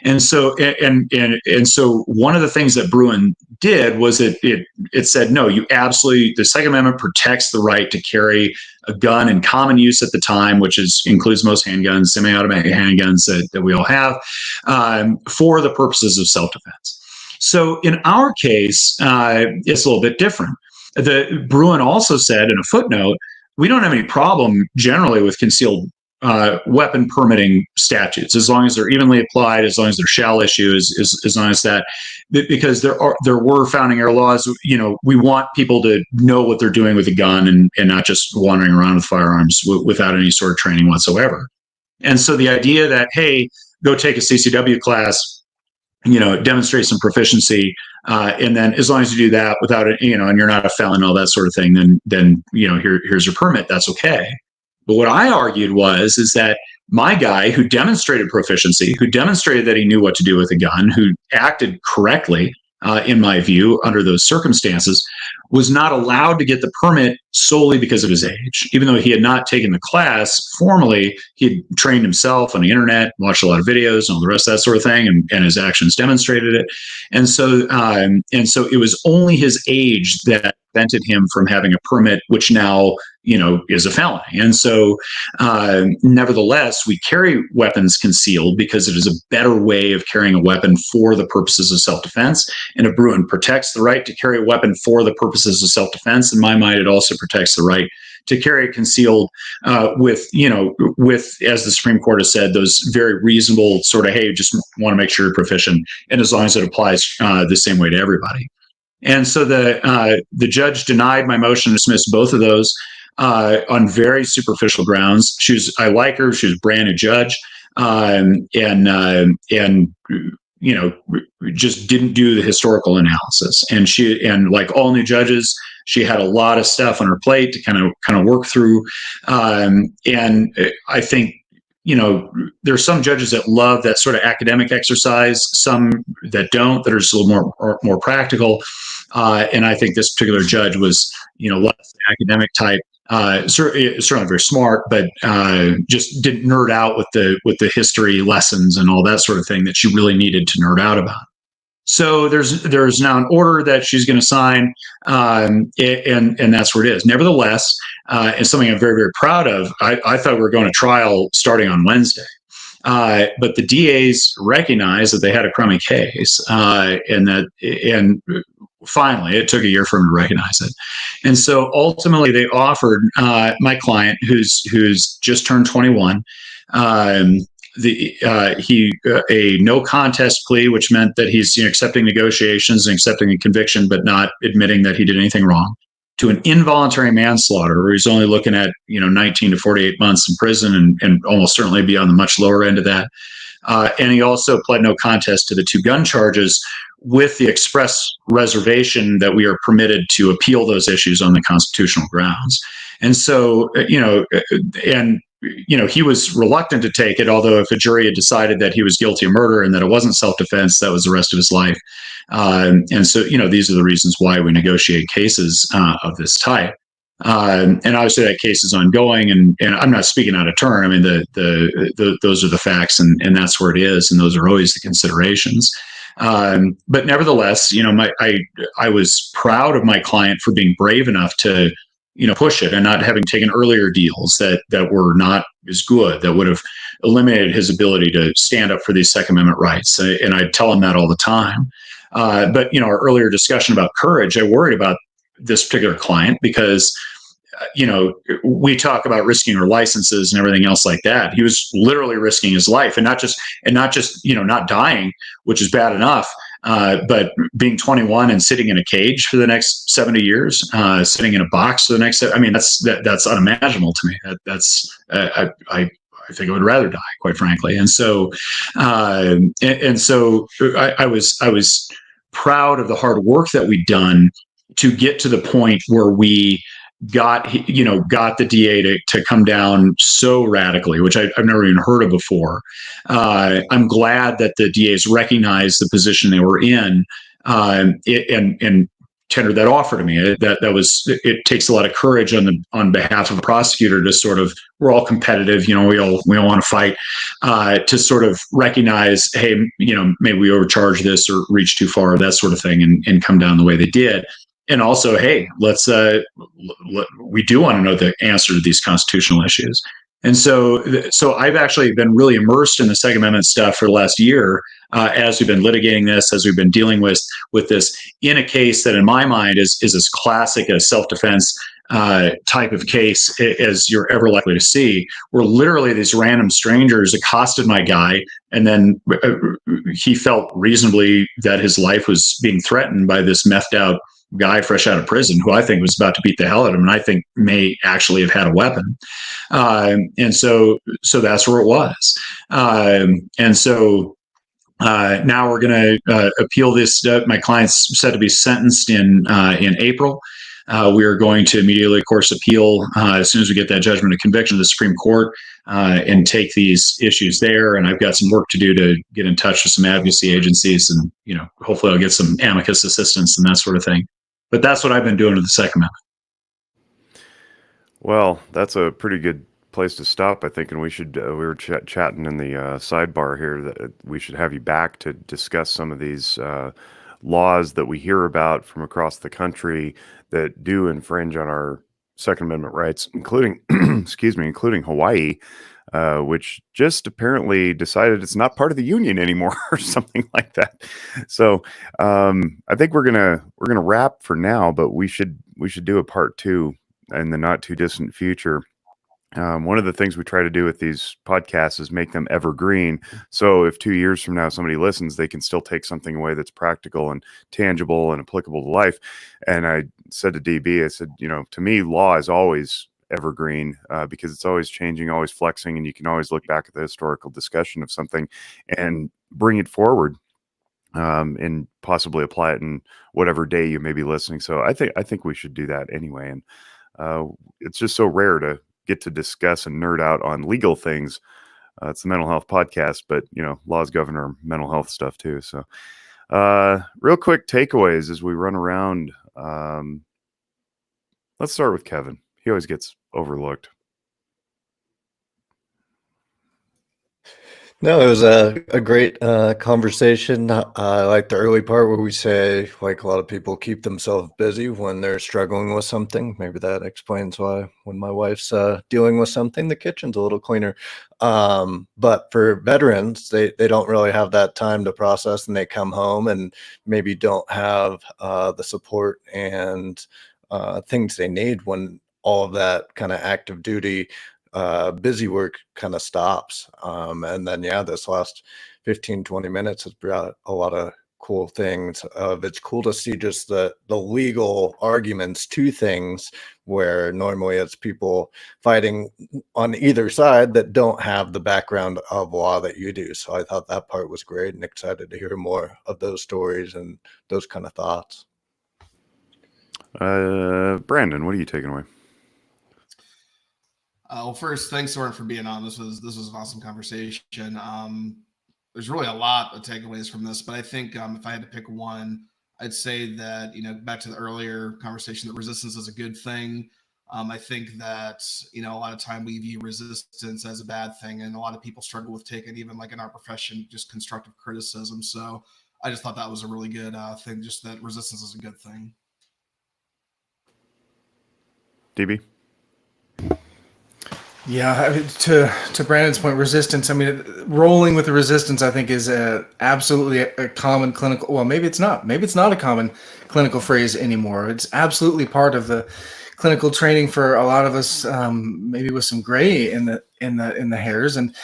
And so, and so, one of the things that Bruin did was it said, no, the Second Amendment protects the right to carry a gun in common use at the time, which includes most handguns, semi-automatic handguns that we all have, for the purposes of self-defense. So in our case, it's a little bit different. Bruin also said in a footnote, we don't have any problem generally with concealed weapon permitting statutes, as long as they're evenly applied, as long as they're shall issue, as long as that, because there were founding era laws. We want people to know what they're doing with a gun and not just wandering around with firearms without any sort of training whatsoever. And so the idea that, hey, go take a CCW class, demonstrate some proficiency, and then as long as you do that without it, and you're not a felon, all that sort of thing, then here's your permit. That's okay. But what I argued is that my guy who demonstrated proficiency, who demonstrated that he knew what to do with a gun, who acted correctly, in my view, under those circumstances, was not allowed to get the permit solely because of his age. Even though he had not taken the class formally, he had trained himself on the internet, watched a lot of videos, and all the rest of that sort of thing, and his actions demonstrated it. And so it was only his age that prevented him from having a permit, which now is a felony. And so, nevertheless, we carry weapons concealed because it is a better way of carrying a weapon for the purposes of self-defense. And if Bruin protects the right to carry a weapon for the purposes of self-defense, in my mind, it also protects the right to carry it concealed with, as the Supreme Court has said, those very reasonable sort of, hey, just want to make sure you're proficient, and as long as it applies the same way to everybody. And so the judge denied my motion to dismiss both of those on very superficial grounds. I like her. She was a brand new judge, and just didn't do the historical analysis. And like all new judges, she had a lot of stuff on her plate to kind of work through. And I think, there's some judges that love that sort of academic exercise, some that don't, that are just a little more practical. And I think this particular judge was, less academic type. Certainly very smart, but just didn't nerd out with the history lessons and all that sort of thing that she really needed to nerd out about. So there's now an order that she's going to sign, and that's where it is. Nevertheless, it's something I'm very, very proud of. I thought we were going to trial starting on Wednesday, but the DAs recognized that they had a crummy case, and finally, it took a year for them to recognize it. And so ultimately, they offered my client, who's just turned 21, a no contest plea, which meant that he's accepting negotiations and accepting a conviction, but not admitting that he did anything wrong, to an involuntary manslaughter, where he's only looking at 19 to 48 months in prison, and almost certainly be on the much lower end of that. And he also pled no contest to the 2 gun charges, with the express reservation that we are permitted to appeal those issues on the constitutional grounds. And so, he was reluctant to take it, although if a jury had decided that he was guilty of murder and that it wasn't self-defense, that was the rest of his life. And so, these are the reasons why we negotiate cases of this type. And obviously that case is ongoing, and I'm not speaking out of turn. I mean, those are the facts, and that's where it is, and those are always the considerations. But nevertheless, I was proud of my client for being brave enough to, push it, and not having taken earlier deals that were not as good, that would have eliminated his ability to stand up for these Second Amendment rights. And I tell him that all the time. But our earlier discussion about courage, I worried about this particular client because we talk about risking our licenses and everything else like that. He was literally risking his life, and not just not dying, which is bad enough, but being 21 and sitting in a cage for the next 70 years, sitting in a box for the next. I mean, that's unimaginable to me. I think I would rather die, quite frankly. And so, I was proud of the hard work that we'd done to get to the point where we got the DA to come down so radically, which I've never even heard of before. I'm glad that the DAs recognized the position they were in, and tendered that offer to me. It takes a lot of courage on behalf of a prosecutor to sort of, we're all competitive, we all want to fight, to sort of recognize, hey, maybe we overcharge this or reach too far, that sort of thing, and come down the way they did. And also, hey, we do want to know the answer to these constitutional issues. And so I've actually been really immersed in the Second Amendment stuff for the last year, as we've been litigating this, as we've been dealing with this in a case that, in my mind, is as classic a self-defense type of case as you're ever likely to see, where literally these random strangers accosted my guy, and then he felt reasonably that his life was being threatened by this methed out guy fresh out of prison, who I think was about to beat the hell out of him, and I think may actually have had a weapon. And so that's where it was. And so now we're going to appeal this. My client's set to be sentenced in April. We are going to immediately, of course, appeal as soon as we get that judgment of conviction to the Supreme Court, and take these issues there. And I've got some work to do to get in touch with some advocacy agencies, and hopefully I'll get some amicus assistance and that sort of thing. But that's what I've been doing to the Second Amendment. Well, that's a pretty good place to stop, I think, and we should. We were chatting in the sidebar here that we should have you back to discuss some of these laws that we hear about from across the country that do infringe on our Second Amendment rights, including, including Hawaii, which just apparently decided it's not part of the union anymore, or something like that. So I think we're gonna wrap for now, but we should do a part 2 in the not too distant future. One of the things we try to do with these podcasts is make them evergreen. So if 2 years from now somebody listens, they can still take something away that's practical and tangible and applicable to life. And I said to DB, I said, to me, law is always evergreen, because it's always changing, always flexing, and you can always look back at the historical discussion of something and bring it forward, and possibly apply it in whatever day you may be listening. So I think we should do that anyway. And it's just so rare to get to discuss and nerd out on legal things. It's the mental health podcast, but laws govern our mental health stuff too. So real quick takeaways as we run around. Let's start with Kevin. He always gets overlooked. No, it was a great conversation. I like the early part where we say, like, a lot of people keep themselves busy when they're struggling with something. Maybe that explains why when my wife's dealing with something, the kitchen's a little cleaner. But for veterans, they don't really have that time to process, and they come home and maybe don't have the support and things they need when all of that kind of active duty busy work kind of stops. And then, this last 15-20 minutes has brought a lot of cool things. It's cool to see just the legal arguments to things where normally it's people fighting on either side that don't have the background of law that you do. So I thought that part was great, and excited to hear more of those stories and those kind of thoughts. Brandon, what are you taking away? Well, first, thanks, Orrin, for being on. This was an awesome conversation. There's really a lot of takeaways from this, but I think if I had to pick one, I'd say that, back to the earlier conversation, that resistance is a good thing. I think that, a lot of time we view resistance as a bad thing, and a lot of people struggle with taking, even like in our profession, just constructive criticism. So I just thought that was a really good thing, just that resistance is a good thing. DB? Yeah, I mean, to Brandon's point, resistance. I mean, rolling with the resistance, I think, is absolutely a common clinical. Well, maybe it's not. Maybe it's not a common clinical phrase anymore. It's absolutely part of the clinical training for a lot of us. Maybe with some gray in the hairs, and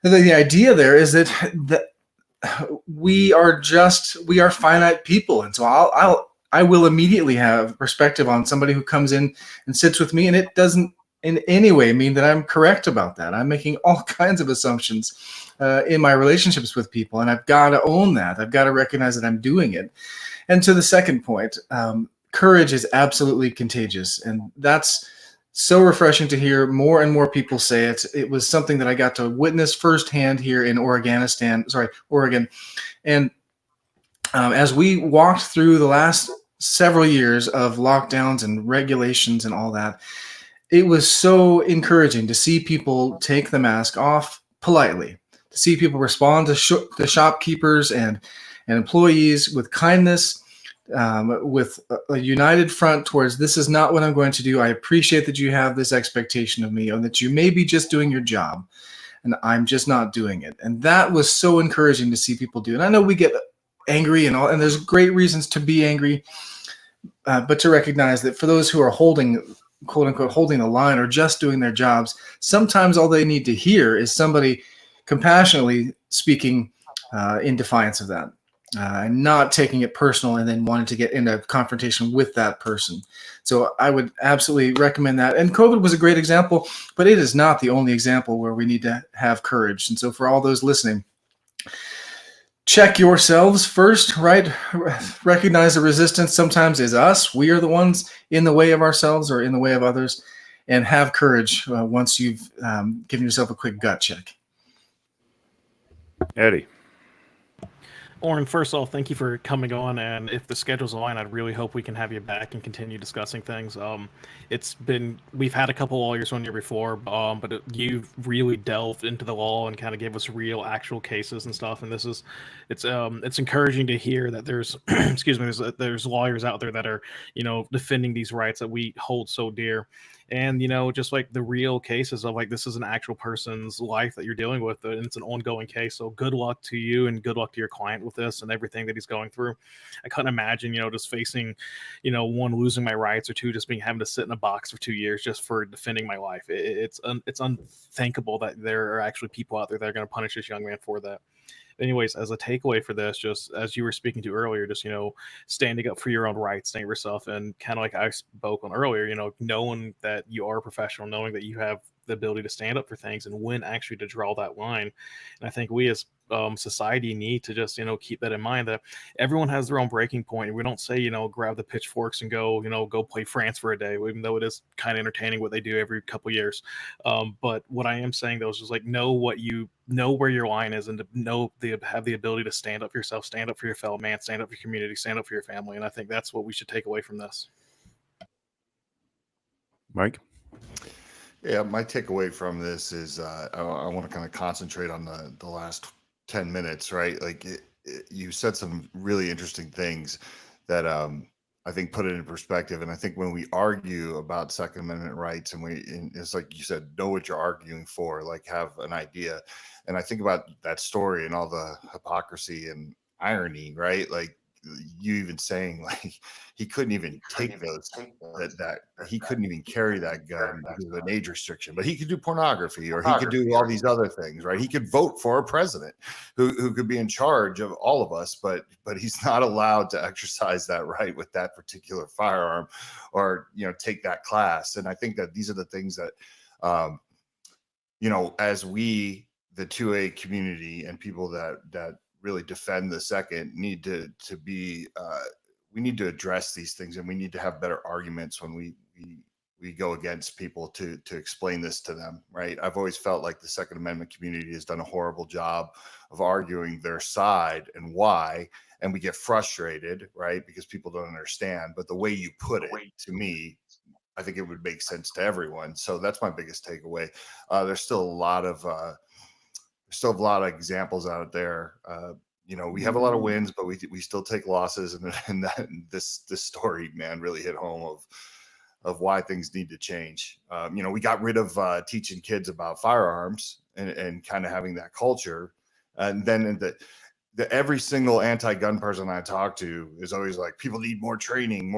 the idea there is that we are finite people, and so I will immediately have perspective on somebody who comes in and sits with me, and it doesn't in any way mean that I'm correct about that. I'm making all kinds of assumptions in my relationships with people, and I've got to own that. I've got to recognize that I'm doing it. And to the second point, courage is absolutely contagious, and that's so refreshing to hear more and more people say it. It was something that I got to witness firsthand here in Oregon. And as we walked through the last several years of lockdowns and regulations and all that, it was so encouraging to see people take the mask off politely, to see people respond to shopkeepers and employees with kindness, with a united front towards this is not what I'm going to do. I appreciate that you have this expectation of me, and that you may be just doing your job, and I'm just not doing it. And that was so encouraging to see people do. And I know we get angry and all, and there's great reasons to be angry, but to recognize that for those who are holding, quote unquote, holding the line or just doing their jobs, sometimes all they need to hear is somebody compassionately speaking in defiance of that. And not taking it personal and then wanting to get into confrontation with that person. So I would absolutely recommend that. And COVID was a great example, but it is not the only example where we need to have courage. And so for all those listening, check yourselves first, right? Recognize the resistance sometimes is us. We are the ones in the way of ourselves or in the way of others. And have courage once you've given yourself a quick gut check. Eddie. Orrin, first off, thank you for coming on, and if the schedules align, I'd really hope we can have you back and continue discussing things. We've had a couple lawyers on here before, but you've really delved into the law and kind of gave us real, actual cases and stuff. And it's encouraging to hear that there's, excuse me, there's lawyers out there that are, defending these rights that we hold so dear. And just like the real cases of like this is an actual person's life that you're dealing with, and it's an ongoing case. So good luck to you, and good luck to your client with this and everything that he's going through. I couldn't imagine just facing one, losing my rights, or two, just having to sit in a box for 2 years just for defending my life. It's unthinkable that there are actually people out there that are going to punish this young man for that. Anyways, as a takeaway for this, just as you were speaking to earlier, just standing up for your own rights, standing for yourself, and kind of like I spoke on earlier, knowing that you are a professional, knowing that you have the ability to stand up for things and when actually to draw that line. And I think we as society need to just keep that in mind, that everyone has their own breaking point. We don't say grab the pitchforks and go go play France for a day, even though it is kind of entertaining what they do every couple years. But what I am saying though is just like know where your line is, and to have the ability to stand up for yourself, stand up for your fellow man, stand up for your community, stand up for your family. And I think that's what we should take away from this. Mike? Yeah, my takeaway from this is I want to kind of concentrate on the last 10 minutes, right? Like you said some really interesting things that I think put it in perspective. And I think when we argue about Second Amendment rights, and it's like you said, know what you're arguing for, like have an idea. And I think about that story and all the hypocrisy and irony, right? Like you even saying like he couldn't even take those that he couldn't even carry that gun because of an age restriction, but he could do pornography, or he could do all these other things, right? He could vote for a president who could be in charge of all of us, but he's not allowed to exercise that right with that particular firearm, or take that class. And I think that these are the things that as we, the 2A community and people that really defend the second, need to be we need to address these things, and we need to have better arguments when we go against people to explain this to them, right? I've always felt like the Second Amendment community has done a horrible job of arguing their side and why, and we get frustrated, right? Because people don't understand. But the way you put it, to me, I think it would make sense to everyone. So that's my biggest takeaway. There's still a lot of examples out there. We have a lot of wins, but we still take losses, and this story, man, really hit home of why things need to change. We got rid of teaching kids about firearms and kind of having that culture. And then every single anti-gun person I talk to is always like, people need more training.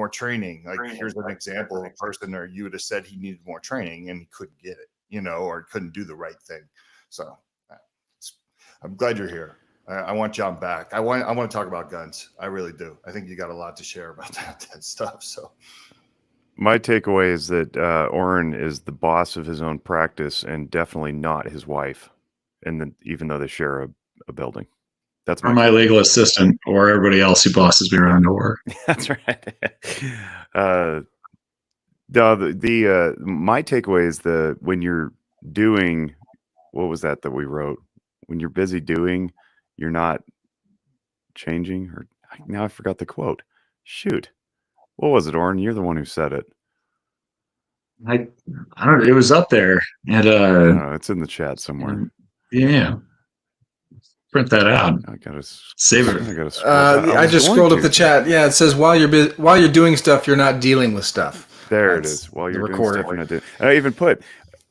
Like, here's an example of a person, or you would have said he needed more training and he couldn't get it, or couldn't do the right thing. So I'm glad you're here. I want John back. I want to talk about guns. I really do. I think you got a lot to share about that stuff. So my takeaway is that Orrin is the boss of his own practice and definitely not his wife. And then, even though they share a building, that's or my legal assistant, or everybody else who bosses me around to work. That's right. My takeaway is when you're doing, what was that we wrote? When you're busy doing, you're not changing. Or now I forgot the quote. Shoot, what was it, Orrin? You're the one who said it. I don't know. It was up there, and it's in the chat somewhere. Yeah, print that out. I gotta save it. I just scrolled up the chat. Yeah, it says while you're doing stuff, you're not dealing with stuff. There it is. While you're doing stuff, you're not doing. And I even put,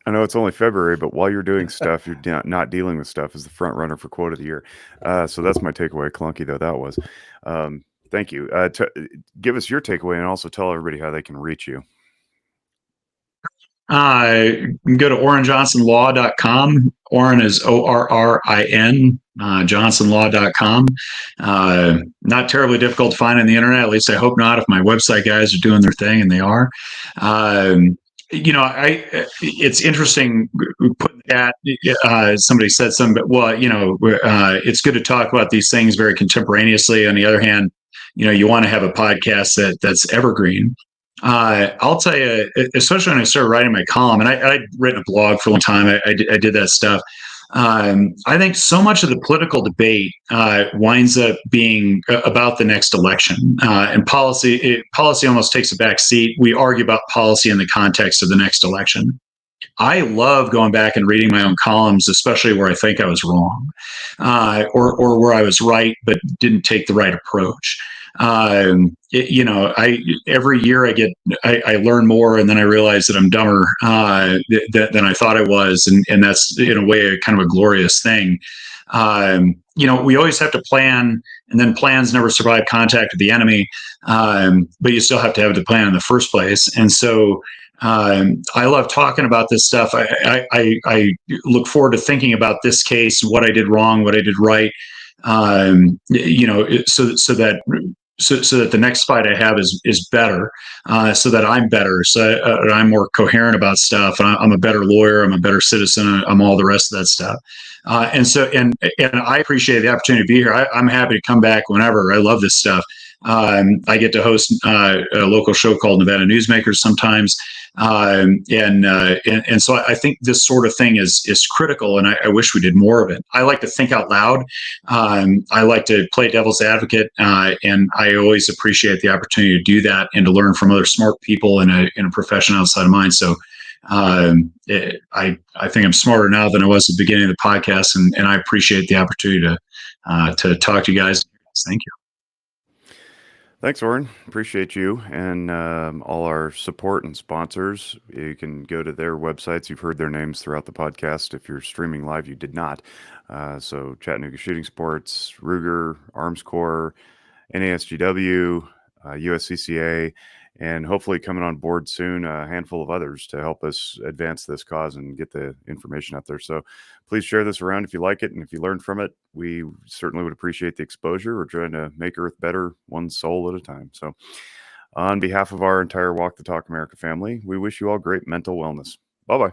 I know it's only February, but while you're doing stuff, you're not dealing with stuff is the front runner for quote of the year. So that's my takeaway. Clunky though that was. Thank you. Give us your takeaway and also tell everybody how they can reach you. You can go to orrinjohnsonlaw.com. Orrin is ORRIN, johnsonlaw.com. Not terribly difficult to find on the internet. At least I hope not, if my website guys are doing their thing, and they are. It's interesting putting that, somebody said something, but it's good to talk about these things very contemporaneously. On the other hand, you want to have a podcast that's evergreen. I'll tell you, especially when I started writing my column, and I'd written a blog for a long time. I did that stuff. I think so much of the political debate winds up being about the next election, and policy almost takes a back seat. We argue about policy in the context of the next election. I love going back and reading my own columns, especially where I think I was wrong, or where I was right but didn't take the right approach. Every year I learn more, and then I realize that I'm dumber than I thought I was, and that's in a way kind of a glorious thing. We always have to plan, and then plans never survive contact with the enemy, but you still have to have the plan in the first place. And so I love talking about this stuff. I look forward to thinking about this case, what I did wrong, what I did right, so that the next fight I have is better, so that I'm better, so I'm more coherent about stuff, and I'm a better lawyer, I'm a better citizen, I'm all the rest of that stuff. And I appreciate the opportunity to be here. I'm happy to come back whenever. I love this stuff. I get to host a local show called Nevada Newsmakers sometimes. And so I think this sort of thing is critical, and I wish we did more of it. I like to think out loud. I like to play devil's advocate, and I always appreciate the opportunity to do that and to learn from other smart people in a profession outside of mine. So I think I'm smarter now than I was at the beginning of the podcast, and I appreciate the opportunity to talk to you guys. Thank you. Thanks, Orrin. Appreciate you and all our support and sponsors. You can go to their websites. You've heard their names throughout the podcast. If you're streaming live, you did not. So Chattanooga Shooting Sports, Ruger, Arms Corps, NASGW, USCCA, and hopefully coming on board soon, a handful of others to help us advance this cause and get the information out there. So please share this around if you like it, and if you learn from it, we certainly would appreciate the exposure. We're trying to make Earth better, one soul at a time. So on behalf of our entire Walk the Talk America family, we wish you all great mental wellness. Bye-bye.